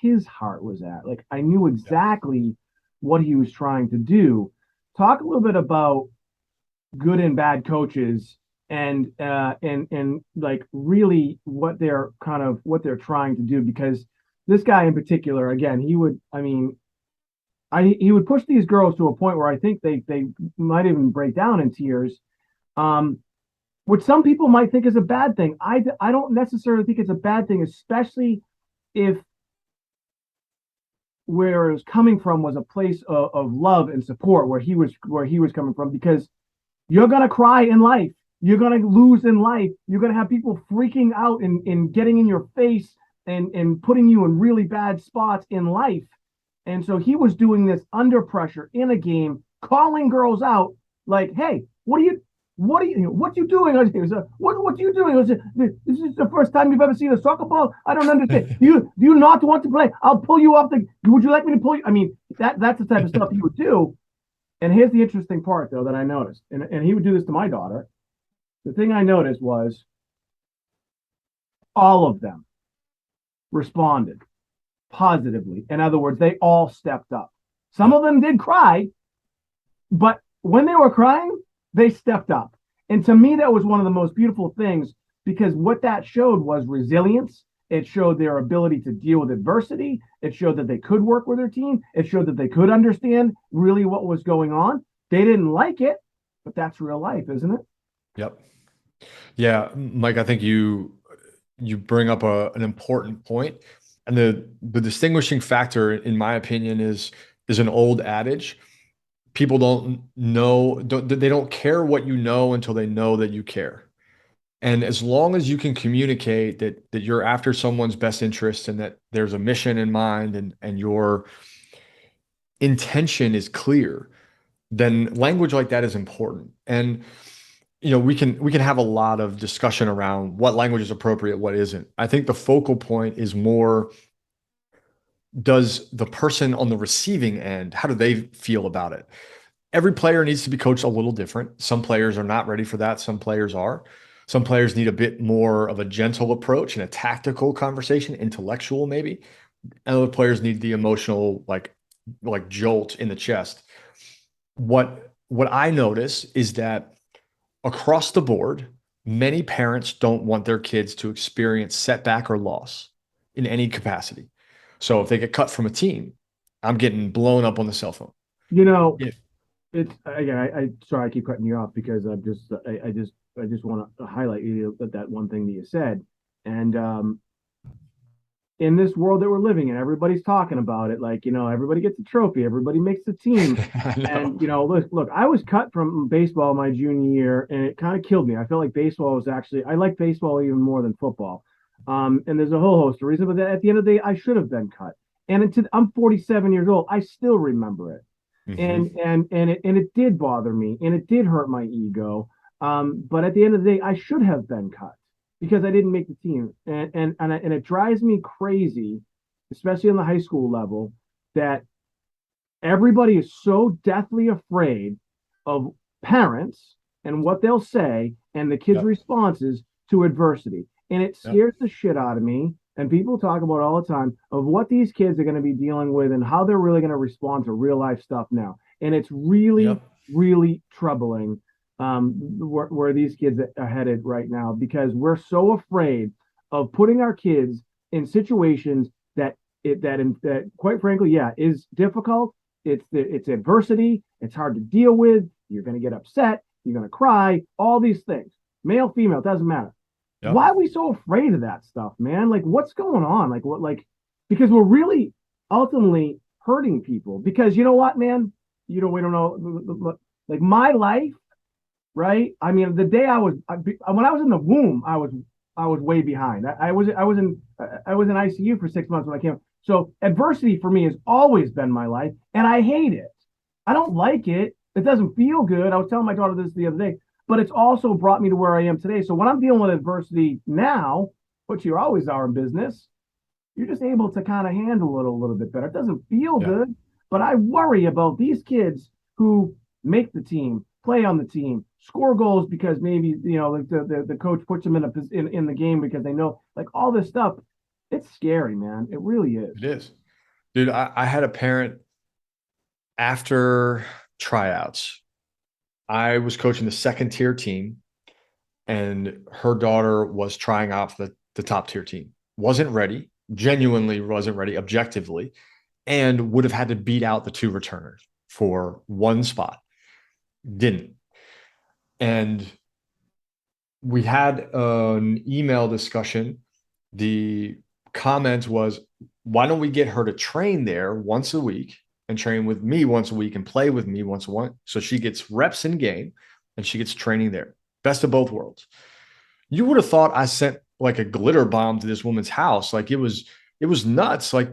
his heart was at. Like I knew exactly what he was trying to do. Talk a little bit about good and bad coaches and like really what they're trying to do, because this guy in particular, again, he would push these girls to a point where I think they might even break down in tears, which some people might think is a bad thing. I don't necessarily think it's a bad thing, especially if where it was coming from was a place of love and support, where he was coming from, because you're going to cry in life. You're going to lose in life. You're going to have people freaking out and getting in your face and putting you in really bad spots in life. And so he was doing this under pressure in a game, calling girls out like, hey, what are you doing? What are you doing? This is the first time you've ever seen a soccer ball? I don't understand. Do you not want to play? I'll pull you off would you like me to pull you? I mean, that's the type of stuff he would do. And here's the interesting part, though, that I noticed. And he would do this to my daughter. The thing I noticed was all of them responded positively. In other words, they all stepped up. Some of them did cry, but when they were crying, they stepped up. And to me, that was one of the most beautiful things, because what that showed was resilience. It showed their ability to deal with adversity. It showed that they could work with their team. It showed that they could understand really what was going on. They didn't like it, but that's real life, isn't it? Yep. Yeah, Mike, I think you you bring up an important point. And the distinguishing factor, in my opinion, is an old adage. People they don't care what you know until they know that you care. And as long as you can communicate that you're after someone's best interest and that there's a mission in mind and your intention is clear, then language like that is important. And we can have a lot of discussion around what language is appropriate, what isn't. I think the focal point is more, does the person on the receiving end, how do they feel about it? Every player needs to be coached a little different. Some players are not ready for that. Some players are. Some players need a bit more of a gentle approach and a tactical conversation, intellectual maybe. And other players need the emotional, like jolt in the chest. What I notice is that across the board, many parents don't want their kids to experience setback or loss in any capacity. So if they get cut from a team, I'm getting blown up on the cell phone. You know, Yeah. it's again. I sorry, I keep cutting you off because I just want to highlight that one thing that you said. And in this world that we're living in, everybody's talking about it. Like, everybody gets a trophy, everybody makes the team. I know. And look, I was cut from baseball my junior year, and it kind of killed me. I felt like baseball was actually, I like baseball even more than football. And there's a whole host of reasons, but at the end of the day, I should have been cut. And I'm 47 years old. I still remember it. Mhm. And it did bother me, and it did hurt my ego. But at the end of the day, I should have been cut because I didn't make the team, and it drives me crazy, especially on the high school level, that everybody is so deathly afraid of parents and what they'll say and the kids' Yep. responses to adversity, and it Yep. scares the shit out of me. And people talk about all the time of what these kids are going to be dealing with and how they're really going to respond to real life stuff now. And it's really, Yep. really troubling where these kids are headed right now, because we're so afraid of putting our kids in situations that quite frankly, yeah, is difficult. It's adversity. It's hard to deal with. You're going to get upset. You're going to cry. All these things, male, female, doesn't matter. Yep. Why are we so afraid of that stuff, man? Like, what's going on? Because we're really ultimately hurting people. Because you know what, man? We don't know. Like my life, right? I mean, the day when I was in the womb, I was way behind. I was in ICU for 6 months when I came. So adversity for me has always been my life, and I hate it. I don't like it. It doesn't feel good. I was telling my daughter this the other day. But it's also brought me to where I am today. So when I'm dealing with adversity now, which you always are in business, you're just able to kind of handle it a little bit better. It doesn't feel good, but I worry about these kids who make the team, play on the team, score goals because maybe the coach puts them in the game because they know, like, all this stuff. It's scary, man. It really is. It is. Dude, I had a parent after tryouts. I was coaching the second tier team, and her daughter was trying out for the top tier team. Wasn't ready, genuinely wasn't ready, objectively, and would have had to beat out the two returners for one spot. Didn't. And we had an email discussion. The comment was, why don't we get her to train there once a week and train with me once a week and play with me once a week, so she gets reps in game and she gets training there. Best of both worlds. You would have thought I sent like a glitter bomb to this woman's house. Like it was nuts. Like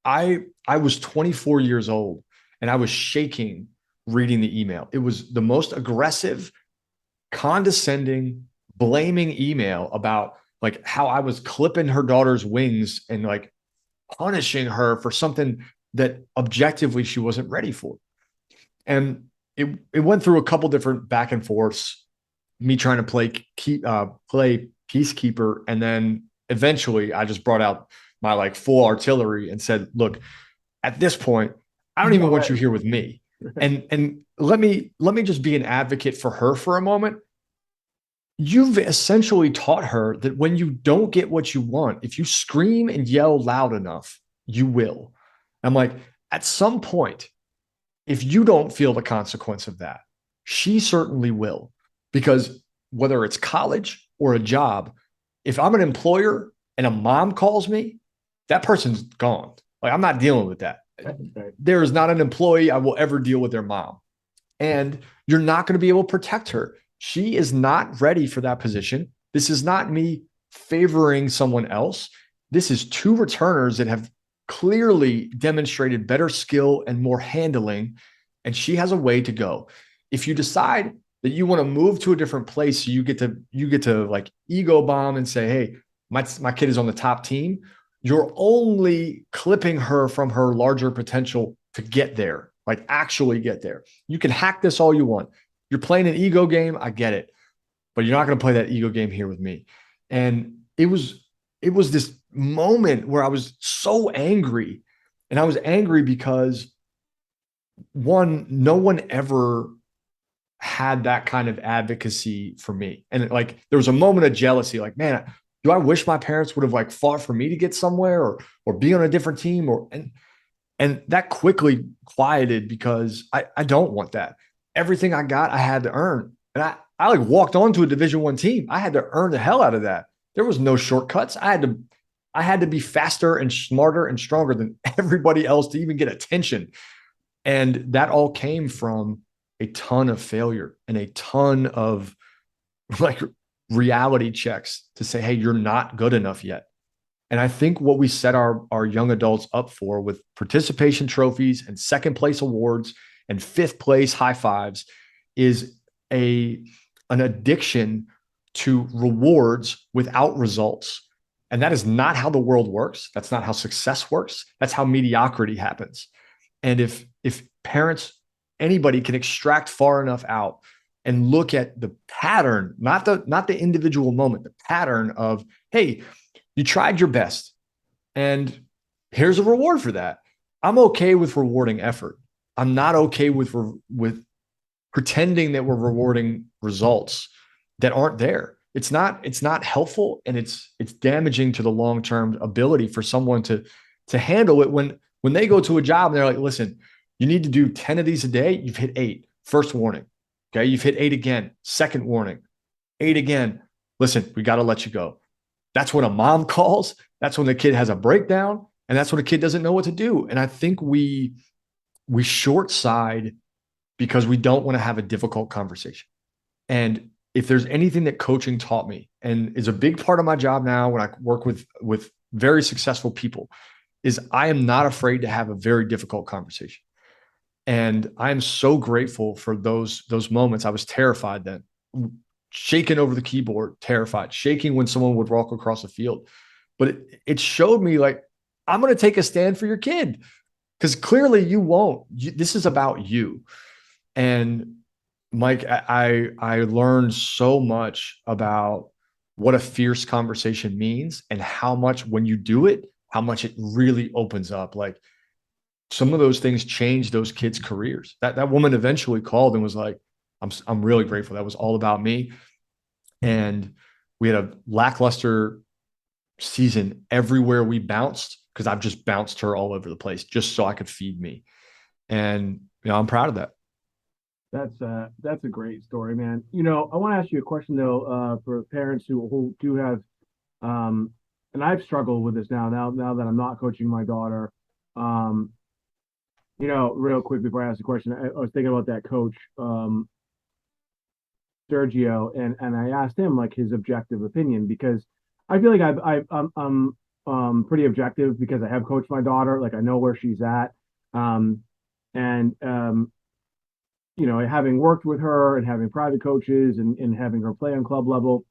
I was 24 years old and I was shaking reading the email. It was the most aggressive, condescending, blaming email about like how I was clipping her daughter's wings and like punishing her for something that objectively she wasn't ready for. And it went through a couple different back and forths, me trying to play peacekeeper. And then eventually I just brought out my like full artillery and said, look, at this point, I don't even want you here with me. And let me just be an advocate for her for a moment. You've essentially taught her that when you don't get what you want, if you scream and yell loud enough, you will. I'm like, at some point, if you don't feel the consequence of that, she certainly will. Because whether it's college or a job, if I'm an employer and a mom calls me, that person's gone. Like, I'm not dealing with that. There is not an employee I will ever deal with their mom. And you're not going to be able to protect her. She is not ready for that position. This is not me favoring someone else. This is two returners that have clearly demonstrated better skill and more handling, and she has a way to go. If you decide that you want to move to a different place, so you get to like ego bomb and say, hey, my kid is on the top team, you're only clipping her from her larger potential to get there, like actually get there. You can hack this all you want. You're playing an ego game, I get it, but you're not going to play that ego game here with me. And it was this moment where I was so angry, and I was angry because one, no one ever had that kind of advocacy for me. And like, there was a moment of jealousy, like, man, do I wish my parents would have like fought for me to get somewhere or be on a different team and that quickly quieted because I don't want that. Everything I got, I had to earn. And I like walked onto a Division I team. I had to earn the hell out of that. There was no shortcuts. I had to be faster and smarter and stronger than everybody else to even get attention. And that all came from a ton of failure and a ton of like reality checks to say, hey, you're not good enough yet. And I think what we set our young adults up for with participation trophies and second place awards and fifth place high fives is an addiction to rewards without results. And that is not how the world works. That's not how success works. That's how mediocrity happens. And if parents, anybody can extract far enough out and look at the pattern, not the individual moment, the pattern of, hey, you tried your best and here's a reward for that. I'm okay with rewarding effort. I'm not okay with pretending that we're rewarding results that aren't there. It's not helpful, and it's damaging to the long-term ability for someone to handle it when they go to a job and they're like, listen, you need to do 10 of these a day. You've hit 8. First warning. Okay. You've hit 8 again. Second warning. 8 again. Listen, we got to let you go. That's when a mom calls. That's when the kid has a breakdown. And that's when a kid doesn't know what to do. And I think we short side because we don't want to have a difficult conversation. And if there's anything that coaching taught me and is a big part of my job now when I work with very successful people, is I am not afraid to have a very difficult conversation. And I am so grateful for those moments. I was terrified then, shaking over the keyboard, terrified, shaking when someone would walk across the field. But it showed me, like, I'm going to take a stand for your kid because clearly you won't. This is about you. And Mike, I learned so much about what a fierce conversation means and how much, when you do it, how much it really opens up. Like, some of those things changed those kids' careers. That woman eventually called and was like, I'm really grateful. That was all about me. And we had a lackluster season everywhere we bounced because I've just bounced her all over the place just so I could feed me. And, I'm proud of that. That's a great story, man. I want to ask you a question though, for parents who do have, and I've struggled with this now that I'm not coaching my daughter. Real quick before I ask the question, I was thinking about that coach, Sergio, and I asked him like his objective opinion because I feel like I'm pretty objective because I have coached my daughter, like I know where she's at, having worked with her and having private coaches and having her play on club level,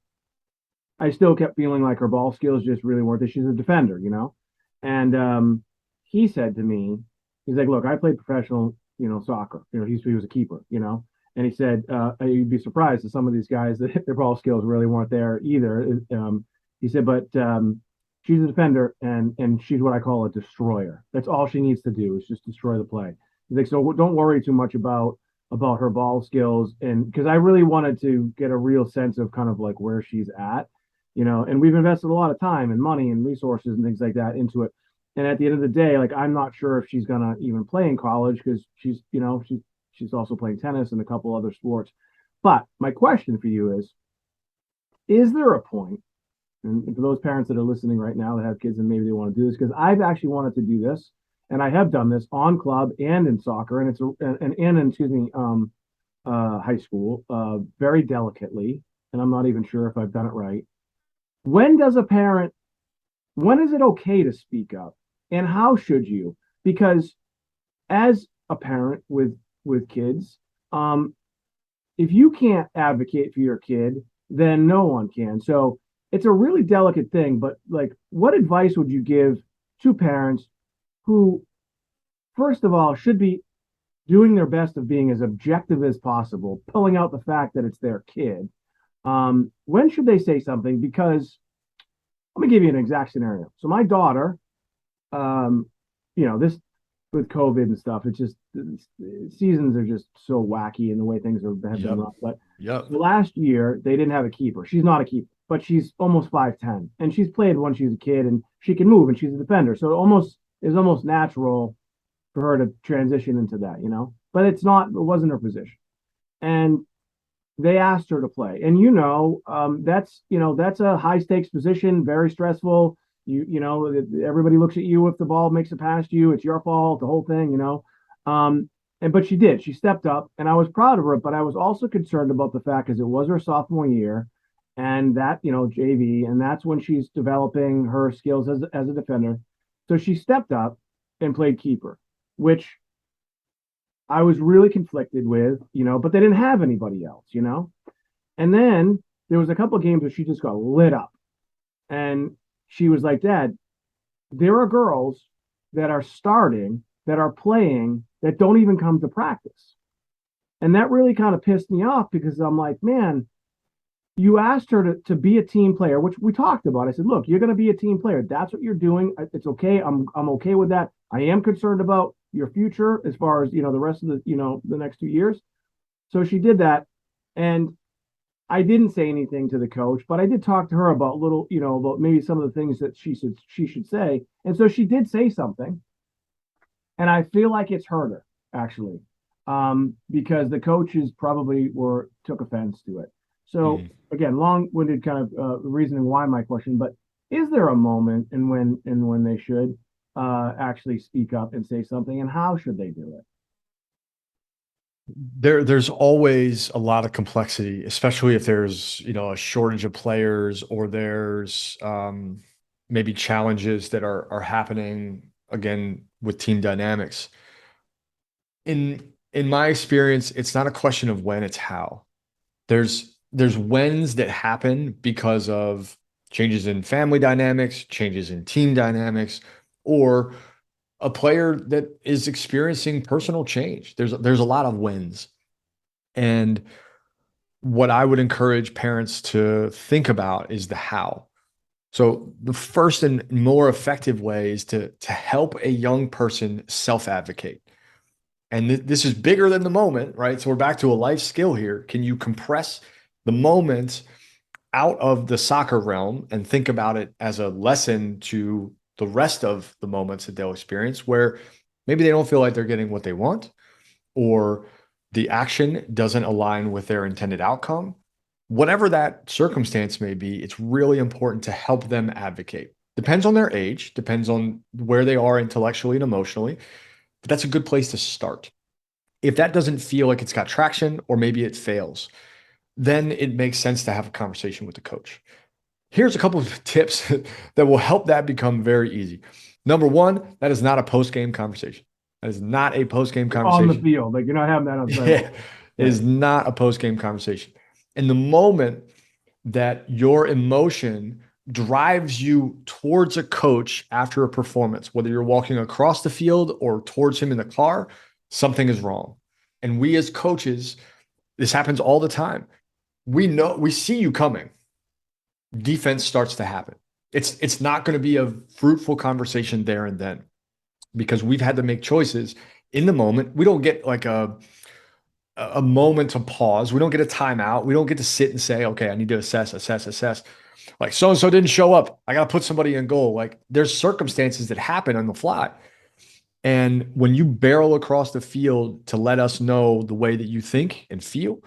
I still kept feeling like her ball skills just really weren't there. She's a defender, and he said to me, he's like, look, I played professional, soccer. He was a keeper, and he said, you'd be surprised that some of these guys that their ball skills really weren't there either. He said, but she's a defender and she's what I call a destroyer. That's all she needs to do is just destroy the play. He's like, so don't worry too much about her ball skills. And because I really wanted to get a real sense of kind of like where she's at, and we've invested a lot of time and money and resources and things like that into it. And at the end of the day, like, I'm not sure if she's going to even play in college because she's also playing tennis and a couple other sports. But my question for you is there a point and for those parents that are listening right now that have kids and maybe they want to do this, because I've actually wanted to do this, and I have done this on club and in soccer, and excuse me, high school, very delicately, and I'm not even sure if I've done it right. When does a parent, when is it okay to speak up, and how should you? Because as a parent with kids, if you can't advocate for your kid, then no one can. So it's a really delicate thing. But like, what advice would you give to parents who, first of all, should be doing their best of being as objective as possible, pulling out the fact that it's their kid? When should they say something? Because let me give you an exact scenario. So my daughter, this with COVID and stuff, it's just seasons are just so wacky and the way things have been rough. But last year they didn't have a keeper. She's not a keeper, but she's almost 5'10", and she's played when she was a kid, and she can move, and she's a defender. So it's almost natural for her to transition into that, But it wasn't her position, and they asked her to play, and that's a high stakes position, very stressful. Everybody looks at you if the ball makes it past you. It's your fault, the whole thing, but she did. She stepped up, and I was proud of her. But I was also concerned about the fact because it was her sophomore year, and that JV, and that's when she's developing her skills as a defender. So she stepped up and played keeper, which I was really conflicted with, but they didn't have anybody else, And then there was a couple of games where she just got lit up, and she was like, Dad, there are girls that are starting, that are playing, that don't even come to practice. And that really kind of pissed me off because I'm like, man, you asked her to be a team player, which we talked about. I said, look, you're going to be a team player. That's what you're doing. It's okay. I'm okay with that. I am concerned about your future as far as, the rest of the next 2 years. So she did that. And I didn't say anything to the coach, but I did talk to her about about maybe some of the things that she should say. And so she did say something, and I feel like it's hurt her actually, because the coaches probably took offense to it. So again, long-winded kind of reasoning why my question, but is there a moment and when they should actually speak up and say something, and how should they do it? There's always a lot of complexity, especially if there's, a shortage of players, or there's maybe challenges that are happening again with team dynamics. In my experience, it's not a question of when, it's how. There's whens that happen because of changes in family dynamics, changes in team dynamics, or a player that is experiencing personal change. There's a lot of wins. And what I would encourage parents to think about is the how. So the first and more effective way is to help a young person self-advocate. And this is bigger than the moment, right? So we're back to a life skill here. Can you compress the moment out of the soccer realm and think about it as a lesson to the rest of the moments that they'll experience, where maybe they don't feel like they're getting what they want, or the action doesn't align with their intended outcome? Whatever that circumstance may be, it's really important to help them advocate. Depends on their age, depends on where they are intellectually and emotionally, but that's a good place to start. If that doesn't feel like it's got traction, or maybe it fails, then it makes sense to have a conversation with the coach. Here's a couple of tips that will help that become very easy. Number one, that is not a post-game conversation. That is not a post-game conversation. On the field, like you're not having that on the field. Yeah, it is not a post-game conversation. In the moment that your emotion drives you towards a coach after a performance, whether you're walking across the field or towards him in the car, something is wrong. And we as coaches, this happens all the time. We see you coming. Defense starts to happen. It's not going to be a fruitful conversation there and then, because we've had to make choices in the moment. We don't get like a moment to pause. We don't get a timeout. We don't get to sit and say, okay, I need to assess. Like so-and-so didn't show up, I got to put somebody in goal. Like there's circumstances that happen on the fly. And when you barrel across the field to let us know the way that you think and feel,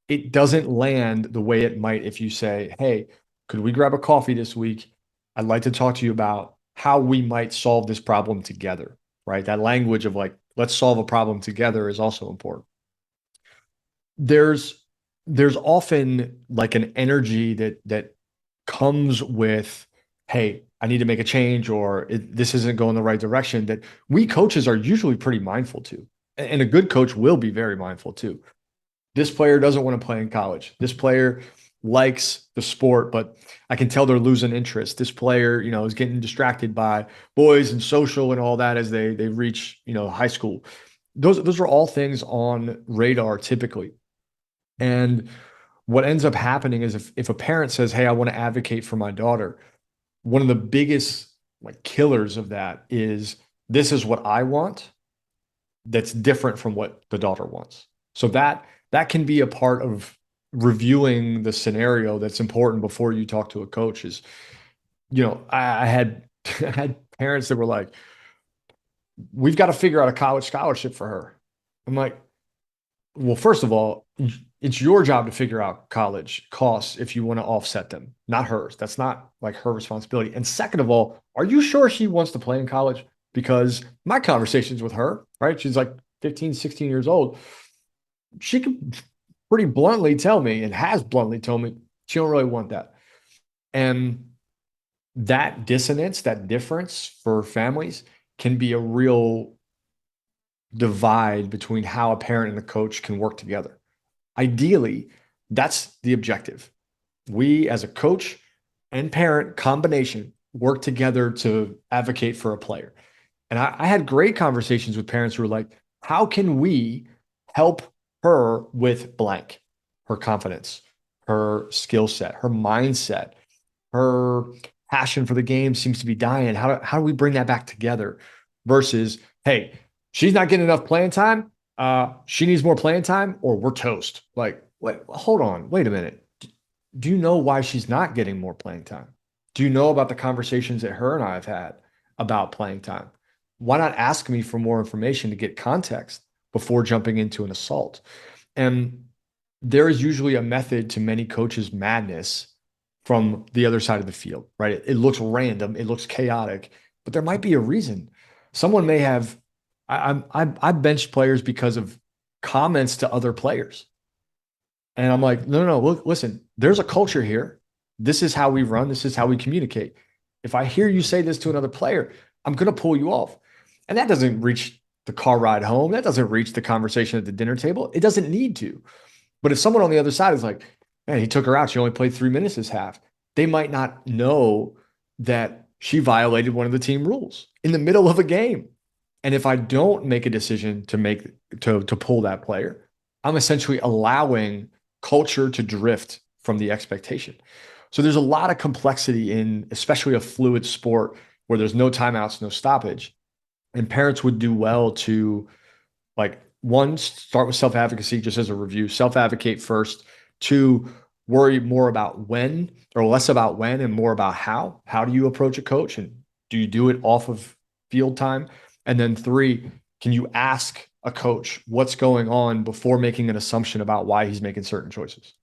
it doesn't land the way it might if you say, hey, could we grab a coffee this week? I'd like to talk to you about how we might solve this problem together, right? That language of like, let's solve a problem together is also important. There's often like an energy that comes with, hey, I need to make a change, or this isn't going the right direction, that we coaches are usually pretty mindful to. And a good coach will be very mindful too. This player doesn't want to play in college. This player likes the sport, but I can tell they're losing interest. This player, is getting distracted by boys and social and all that as they reach, high school. Those are all things on radar typically. And what ends up happening is if a parent says, hey, I want to advocate for my daughter, one of the biggest like killers of that is, this is what I want that's different from what the daughter wants. So that can be a part of reviewing the scenario that's important before you talk to a coach. Is, I had I had parents that were like, we've got to figure out a college scholarship for her. I'm like, well, first of all, it's your job to figure out college costs if you want to offset them, not hers. That's not like her responsibility. And second of all, are you sure she wants to play in college? Because my conversations with her, right? She's like 15, 16 years old. She could pretty bluntly tell me, and has bluntly told me, she don't really want that. And that dissonance, that difference for families can be a real divide between how a parent and a coach can work together. Ideally, that's the objective. We as a coach and parent combination work together to advocate for a player. And I had great conversations with parents who were like, how can we help her with blank? Her confidence, her skill set, her mindset, her passion for the game seems to be dying. How do we bring that back together? Versus, hey, she's not getting enough playing time. She needs more playing time, or we're toast. Like, wait, hold on, wait a minute. Do you know why she's not getting more playing time? Do you know about the conversations that her and I have had about playing time? Why not ask me for more information to get context before jumping into an assault? And there is usually a method to many coaches' madness from the other side of the field, right? It looks random, it looks chaotic, but there might be a reason. Someone may have. I benched players because of comments to other players, and I'm like, no, look, listen. There's a culture here. This is how we run. This is how we communicate. If I hear you say this to another player, I'm going to pull you off, and that doesn't reach the car ride home. That doesn't reach the conversation at the dinner table. It doesn't need to. But if someone on the other side is like, man, he took her out, she only played 3 minutes this half, they might not know that she violated one of the team rules in the middle of a game. And if I don't make a decision to pull that player, I'm essentially allowing culture to drift from the expectation. So there's a lot of complexity in, especially a fluid sport where there's no timeouts, no stoppage. And parents would do well to, like, one, start with self-advocacy just as a review, self-advocate first. Two, worry more about when, or less about when and more about how. How do you approach a coach, and do you do it off of field time? And then three, can you ask a coach what's going on before making an assumption about why he's making certain choices?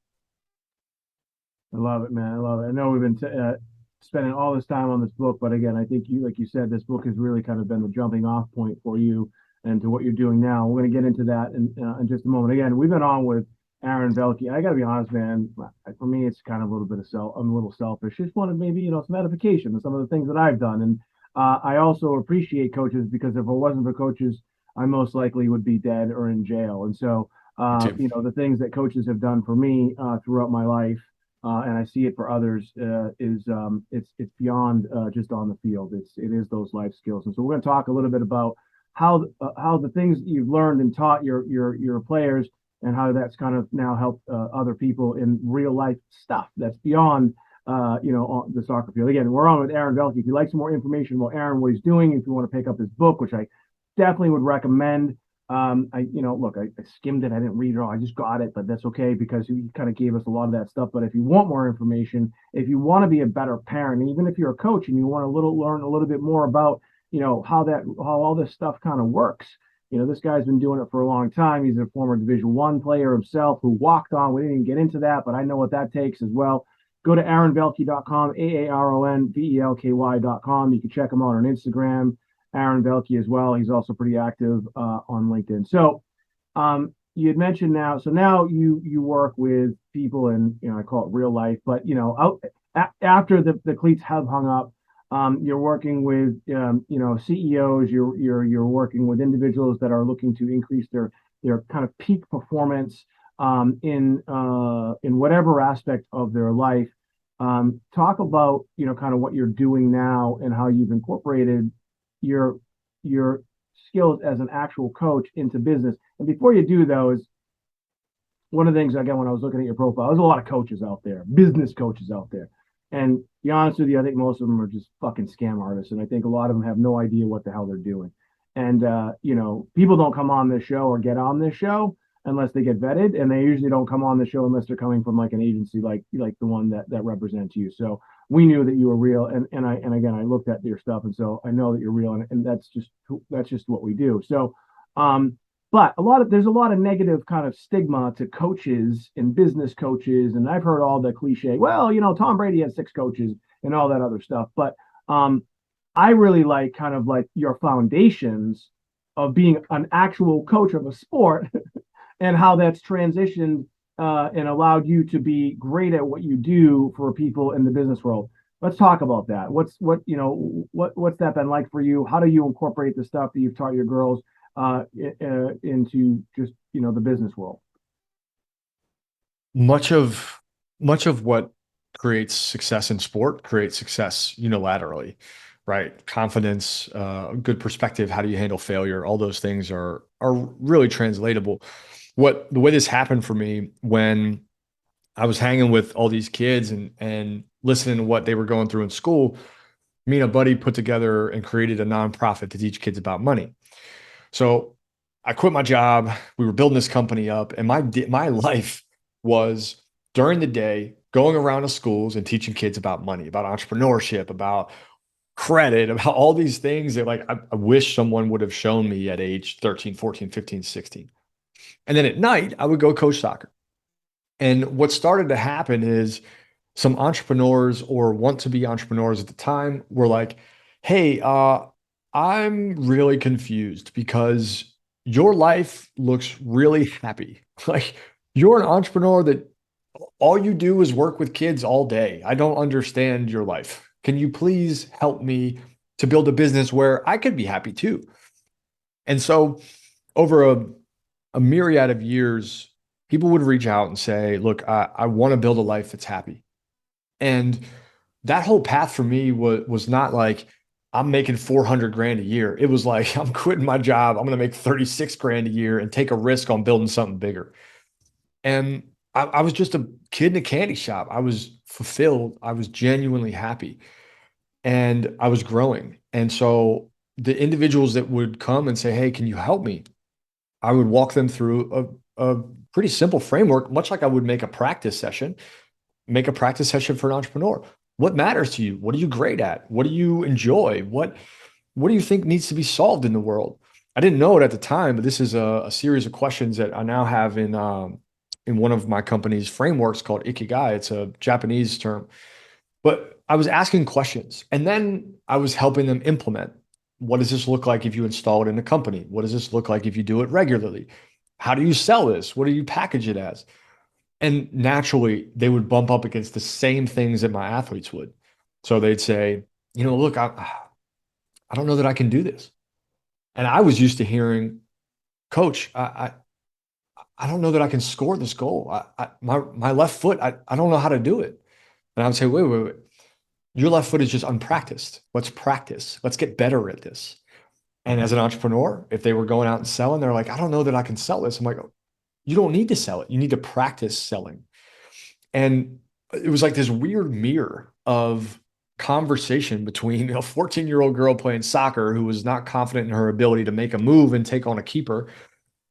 I love it, man. I love it. I know we've been spending all this time on this book, but again, I think like you said, this book has really kind of been the jumping off point for you and to what you're doing now. We're going to get into that in just a moment. Again, we've been on with Aaron Velky. I got to be honest, man. For me, it's kind of a little bit I'm a little selfish. Just wanted maybe some edification of some of the things that I've done, and I also appreciate coaches, because if it wasn't for coaches, I most likely would be dead or in jail. And so, the things that coaches have done for me throughout my life, and I see it for others, is it's beyond just on the field. It is those life skills. And so we're going to talk a little bit about how the things you've learned and taught your players, and how that's kind of now helped other people in real life stuff that's beyond on the soccer field. Again, we're on with Aaron Velky. If you'd like some more information about Aaron, what he's doing, if you want to pick up his book, which I definitely would recommend. I skimmed it. I didn't read it all. I just got it, but that's okay, because he kind of gave us a lot of that stuff. But if you want more information, if you want to be a better parent, even if you're a coach and you want to learn a little bit more about, how all this stuff kind of works. This guy's been doing it for a long time. He's a former Division I player himself who walked on. We didn't even get into that, but I know what that takes as well. go to aaronvelky.com, AARONVELKY.com. You can check him out on Instagram, Aaron Velky as well. He's also pretty active on LinkedIn. So you had mentioned now you work with people in, I call it real life, but after the cleats have hung up, you're working with CEOs, you're working with individuals that are looking to increase their kind of peak performance in whatever aspect of their life. Talk about kind of what you're doing now and how you've incorporated your skills as an actual coach into business. And before you do those, one of the things, again, when I was looking at your profile, there's a lot of coaches out there, business coaches out there. And to be honest with you, I think most of them are just fucking scam artists. And I think a lot of them have no idea what the hell they're doing. And, people don't come on this show or get on this show unless they get vetted. And they usually don't come on the show unless they're coming from like an agency, like the one that represents you. So we knew that you were real. And again, I looked at your stuff. And so I know that you're real. And that's just what we do. So, but there's a lot of negative kind of stigma to coaches and business coaches. And I've heard all the cliche, well, Tom Brady has 6 coaches and all that other stuff. But I really like kind of like your foundations of being an actual coach of a sport and how that's transitioned and allowed you to be great at what you do for people in the business world. Let's talk about that. What's that been like for you? How do you incorporate the stuff that you've taught your girls into just the business world? Much of what creates success in sport creates success unilaterally, right? Confidence, good perspective, how do you handle failure? All those things are really translatable. The way this happened for me, when I was hanging with all these kids and listening to what they were going through in school, me and a buddy put together and created a nonprofit to teach kids about money. So I quit my job. We were building this company up, and my life was during the day going around to schools and teaching kids about money, about entrepreneurship, about credit, about all these things that I wish someone would have shown me at age 13, 14, 15, 16. And then at night, I would go coach soccer. And what started to happen is some entrepreneurs or want to be entrepreneurs at the time were like, hey, I'm really confused because your life looks really happy. Like, you're an entrepreneur that all you do is work with kids all day. I don't understand your life. Can you please help me to build a business where I could be happy too? And so over a myriad of years, people would reach out and say, look, I want to build a life that's happy. And that whole path for me was not like, I'm making 400 grand a year. It was like, I'm quitting my job. I'm going to make 36 grand a year and take a risk on building something bigger. And I was just a kid in a candy shop. I was fulfilled. I was genuinely happy, and I was growing. And so the individuals that would come and say, hey, can you help me? I would walk them through a pretty simple framework, much like I would make a practice session for an entrepreneur. What matters to you? What are you great at? What do you enjoy? What do you think needs to be solved in the world? I didn't know it at the time, but this is a series of questions that I now have in one of my company's frameworks called Ikigai. It's a Japanese term. But I was asking questions, and then I was helping them implement. What does this look like if you install it in a company? What does this look like if you do it regularly? How do you sell this? What do you package it as? And naturally, they would bump up against the same things that my athletes would. So they'd say, look, I don't know that I can do this. And I was used to hearing, Coach, I don't know that I can score this goal. My left foot, I don't know how to do it. And I would say, wait. Your left foot is just unpracticed. Let's practice. Let's get better at this. And as an entrepreneur, if they were going out and selling, they're like, I don't know that I can sell this. I'm like, you don't need to sell it. You need to practice selling. And it was like this weird mirror of conversation between a 14-year-old girl playing soccer who was not confident in her ability to make a move and take on a keeper,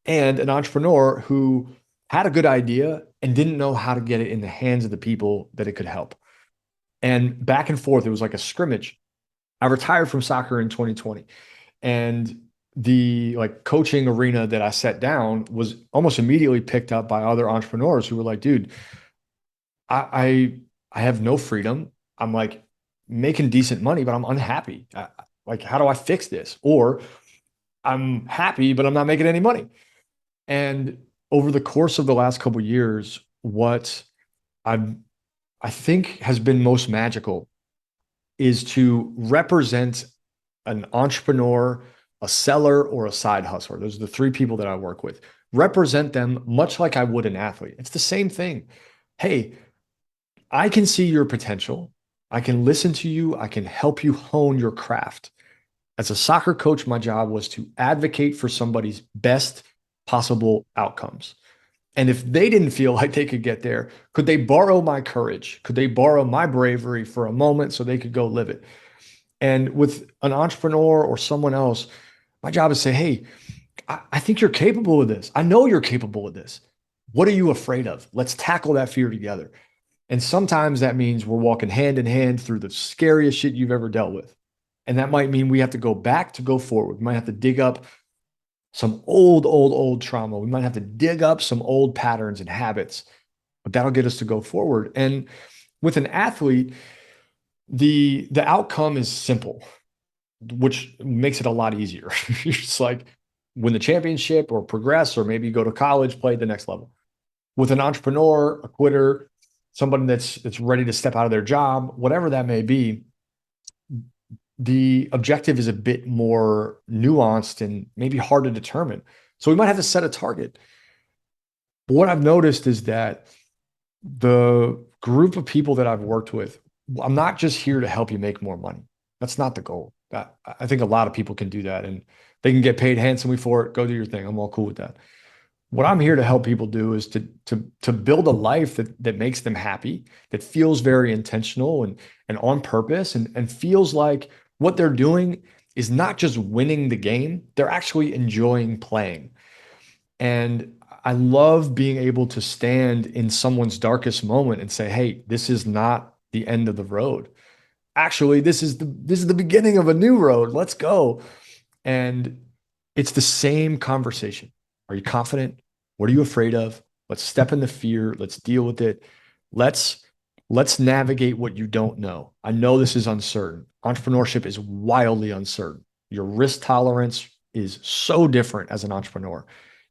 and an entrepreneur who had a good idea and didn't know how to get it in the hands of the people that it could help. And back and forth, it was like a scrimmage. I retired from soccer in 2020, and the coaching arena that I set down was almost immediately picked up by other entrepreneurs who were like, dude, I I have no freedom. I'm like making decent money, but I'm unhappy. Like, how do I fix this? Or I'm happy, but I'm not making any money. And over the course of the last couple of years, what I've I think has been most magical is to represent an entrepreneur, a seller, or a side hustler. Those are the three people that I work with. Represent them much like I would an athlete. It's the same thing. Hey, I can see your potential. I can listen to you. I can help you hone your craft. As a soccer coach, my job was to advocate for somebody's best possible outcomes. And if they didn't feel like they could get there, could they borrow my courage? Could they borrow my bravery for a moment so they could go live it? And with an entrepreneur or someone else, my job is to say, hey, I think you're capable of this. I know you're capable of this. What are you afraid of? Let's tackle that fear together. And sometimes that means we're walking hand in hand through the scariest shit you've ever dealt with. And that might mean we have to go back to go forward. We might have to dig up some old trauma. We might have to dig up some old patterns and habits, but that'll get us to go forward. And with an athlete, the outcome is simple, which makes it a lot easier. You're just like win the championship or progress, or maybe go to college, play at the next level. With an entrepreneur, a quitter, somebody that's ready to step out of their job, whatever that may be, the objective is a bit more nuanced and maybe hard to determine. So we might have to set a target. But what I've noticed is that the group of people that I've worked with, I'm not just here to help you make more money. That's not the goal. I think a lot of people can do that and they can get paid handsomely for it. Go do your thing. I'm all cool with that. What I'm here to help people do is to build a life that makes them happy, that feels very intentional and on purpose, and feels like what they're doing is not just winning the game, they're actually enjoying playing. And I love being able to stand in someone's darkest moment and say, "Hey, this is not the end of the road. Actually, this is the beginning of a new road. Let's go." And it's the same conversation. Are you confident? What are you afraid of? Let's step into fear. Let's deal with it. Let's let's navigate what you don't know. I know this is uncertain. Entrepreneurship is wildly uncertain. Your risk tolerance is so different as an entrepreneur.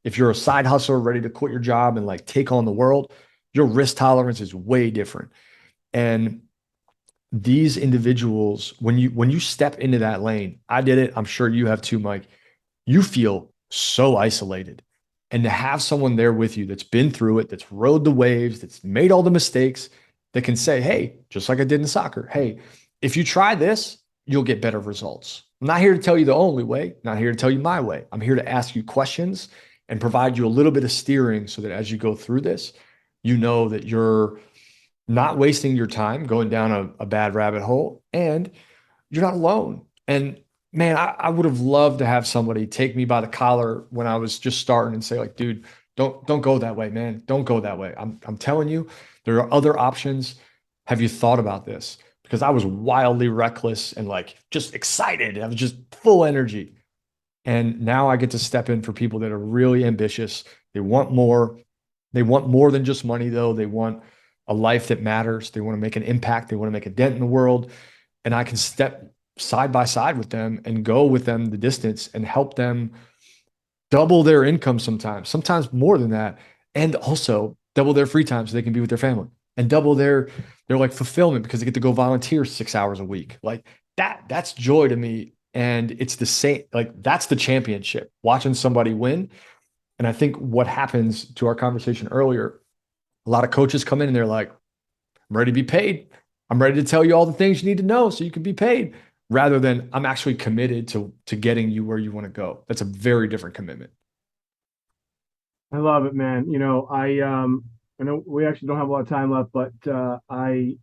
If you're a side hustler ready to quit your job and like take on the world, your risk tolerance is way different. And these individuals, when you step into that lane, I did it. I'm sure you have too, Mike. You feel so isolated. And to have someone there with you that's been through it, that's rode the waves, that's made all the mistakes, that can say, hey, just like I did in soccer, hey, if you try this, you'll get better results. I'm not here to tell you the only way, not here to tell you my way. I'm here to ask you questions and provide you a little bit of steering so that as you go through this, you know that you're not wasting your time going down a bad rabbit hole, and you're not alone. And man, I would have loved to have somebody take me by the collar when I was just starting and say, like, dude, don't go that way, man. Don't go that way. I'm telling you, there are other options. Have you thought about this? Because I was wildly reckless and like just excited. I was just full energy. And now I get to step in for people that are really ambitious. They want more. They want more than just money, though. They want a life that matters. They want to make an impact. They want to make a dent in the world. And I can step side by side with them and go with them the distance and help them double their income sometimes more than that, and also double their free time so they can be with their family, and double their like fulfillment because they get to go volunteer 6 hours a week. Like that's joy to me. And it's the same, like that's the championship, watching somebody win. And I think what happens to our conversation earlier, a lot of coaches come in and they're like, I'm ready to be paid. I'm ready to tell you all the things you need to know so you can be paid, rather than I'm actually committed to getting you where you want to go. That's a very different commitment. I love it, man. I know we actually don't have a lot of time left, but I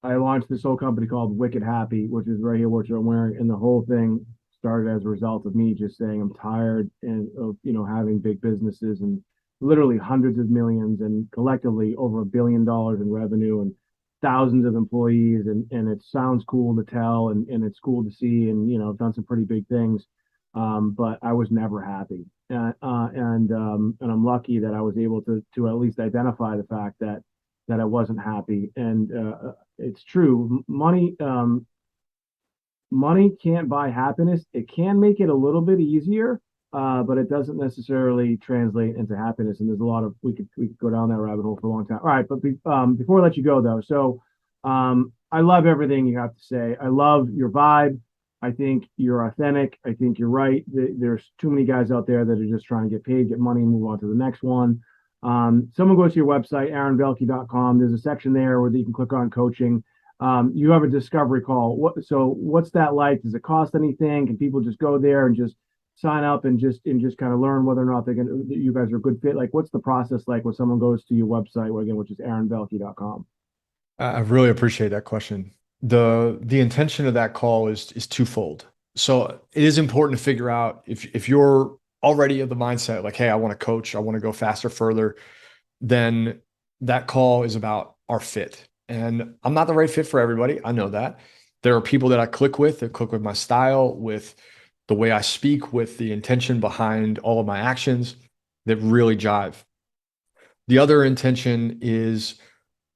launched this whole company called Wicked Happy, which is right here, which I'm wearing, and the whole thing started as a result of me just saying I'm tired and of having big businesses and literally hundreds of millions and collectively over $1 billion in revenue and thousands of employees, and it sounds cool to tell, and it's cool to see, and I've done some pretty big things, but I was never happy, and I'm lucky that I was able to at least identify the fact that that I wasn't happy. And it's true. Money can't buy happiness. It can make it a little bit easier, but it doesn't necessarily translate into happiness. And there's a lot of we could go down that rabbit hole for a long time. All right, but before I let you go though, so I love everything you have to say. I love your vibe. I think you're authentic. I think you're right. There's too many guys out there that are just trying to get paid, get money, and move on to the next one. Someone goes to your website, aaronvelky.com. There's a section there where you can click on coaching. You have a discovery call. What's that like? Does it cost anything? Can people just go there and just sign up and just kind of learn whether or not you guys are a good fit? Like, what's the process like when someone goes to your website, which is aaronvelky.com? I really appreciate that question. The intention of that call is twofold. So it is important to figure out if you're already of the mindset like, hey, I want to coach, I want to go faster, further, then that call is about our fit. And I'm not the right fit for everybody. I know that. There are people that I click with that click with my style, with the way I speak, with the intention behind all of my actions that really jive. The other intention is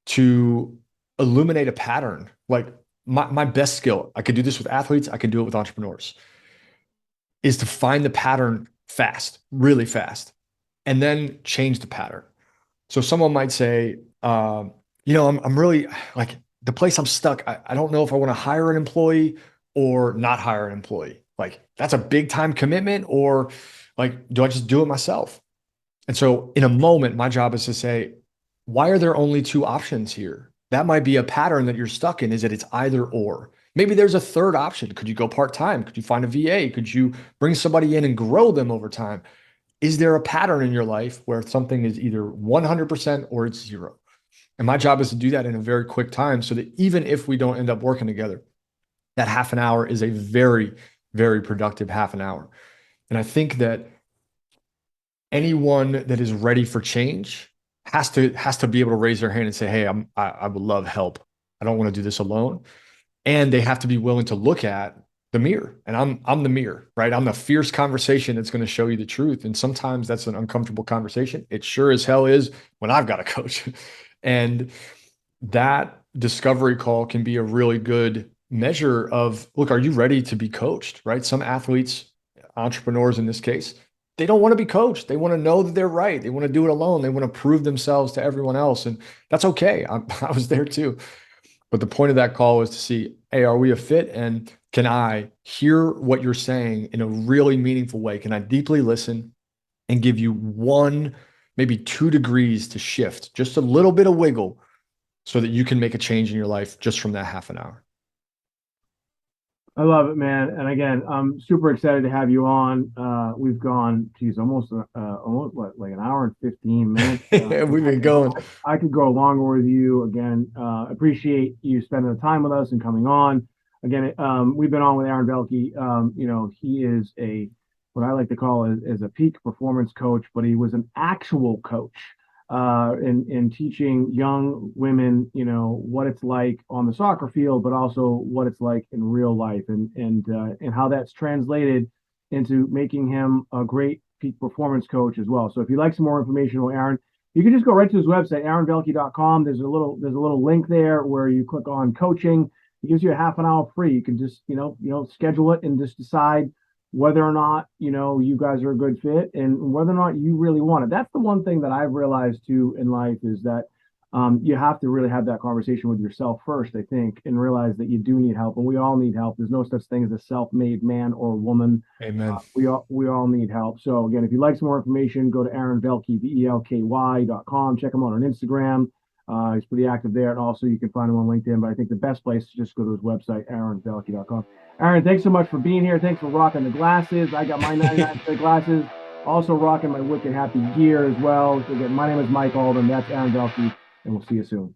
to illuminate a pattern. Like my best skill, I could do this with athletes, I could do it with entrepreneurs, is to find the pattern fast, really fast, and then change the pattern. So someone might say, I'm really like the place I'm stuck. I don't know if I want to hire an employee or not hire an employee. Like that's a big time commitment, or like, do I just do it myself? And so in a moment, my job is to say, why are there only two options here? That might be a pattern that you're stuck in, is that it's either or. Maybe there's a third option. Could you go part-time? Could you find a VA? Could you bring somebody in and grow them over time? Is there a pattern in your life where something is either 100% or it's zero? And my job is to do that in a very quick time so that even if we don't end up working together, that half an hour is a very, very productive half an hour. And I think that anyone that is ready for change has to be able to raise their hand and say, hey, I would love help. I don't want to do this alone. And they have to be willing to look at the mirror. And I'm the mirror, right? I'm the fierce conversation that's going to show you the truth. And sometimes that's an uncomfortable conversation. It sure as hell is when I've got a coach. And that discovery call can be a really good measure of, look, are you ready to be coached, right? Some athletes, entrepreneurs in this case, they don't want to be coached. They want to know that they're right. They want to do it alone. They want to prove themselves to everyone else. And that's okay. I was there too. But the point of that call was to see, hey, are we a fit? And can I hear what you're saying in a really meaningful way? Can I deeply listen and give you 1, maybe 2 degrees to shift, just a little bit of wiggle so that you can make a change in your life just from that half an hour? I love it, man. And again, I'm super excited to have you on. We've gone, almost what, like an hour and 15 minutes. We've been going. I could go longer with you. Again, appreciate you spending the time with us and coming on. Again, we've been on with Aaron Velky. He is what I like to call is a peak performance coach, but he was an actual coach in teaching young women, what it's like on the soccer field, but also what it's like in real life, and how that's translated into making him a great peak performance coach as well. So if you'd like some more information on Aaron, you can just go right to his website, aaronvelky.com. There's a little link there where you click on coaching. It gives you a half an hour free. You can just, schedule it and just decide whether or not, you guys are a good fit and whether or not you really want it. That's the one thing that I've realized too in life is that you have to really have that conversation with yourself first, I think, and realize that you do need help, and we all need help. There's no such thing as a self-made man or woman. Amen. We all need help. So again, if you'd like some more information, go to aaronvelky, velky.com. Check him out on Instagram. He's pretty active there. And also you can find him on LinkedIn, but I think the best place is just go to his website, aaronvelky.com. Aaron, thanks so much for being here. Thanks for rocking the glasses. I got my 99 glasses. Also rocking my Wicked Happy gear as well. So again, my name is Mike Alden. That's Aaron Velky, and we'll see you soon.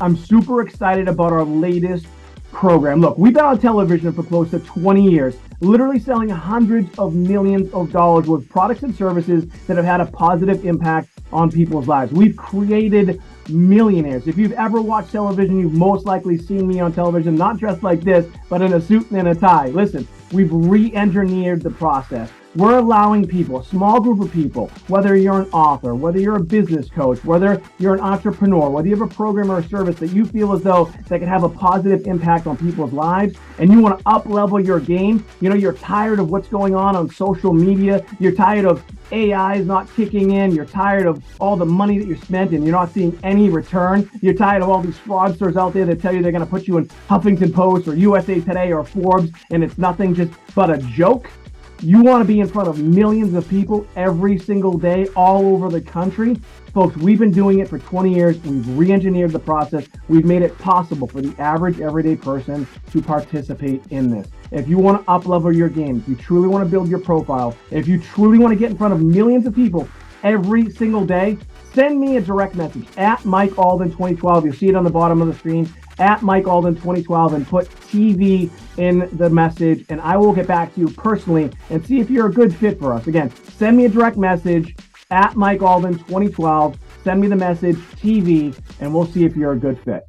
I'm super excited about our latest program. Look, we've been on television for close to 20 years, literally selling hundreds of millions of dollars worth of products and services that have had a positive impact on people's lives. We've created millionaires. If you've ever watched television, you've most likely seen me on television, not dressed like this, but in a suit and a tie. Listen, we've re-engineered the process. We're allowing people, a small group of people, whether you're an author, whether you're a business coach, whether you're an entrepreneur, whether you have a program or a service that you feel as though that can have a positive impact on people's lives, and you want to up-level your game. You know, you're tired of what's going on social media. You're tired of AI is not kicking in. You're tired of all the money that you spent and you're not seeing any return. You're tired of all these fraudsters out there that tell you they're going to put you in Huffington Post or USA Today or Forbes, and it's nothing just but a joke. You want to be in front of millions of people every single day all over the country. Folks, we've been doing it for 20 years. We've re-engineered the process. We've made it possible for the average everyday person to participate in this. If you want to up-level your game, if you truly want to build your profile, if you truly want to get in front of millions of people every single day, send me a direct message at Mike Alden 2012. You'll see it on the bottom of the screen, at Mike Alden 2012, and put TV in the message, and I will get back to you personally and see if you're a good fit for us. Again, send me a direct message at Mike Alden 2012. Send me the message TV, and we'll see if you're a good fit.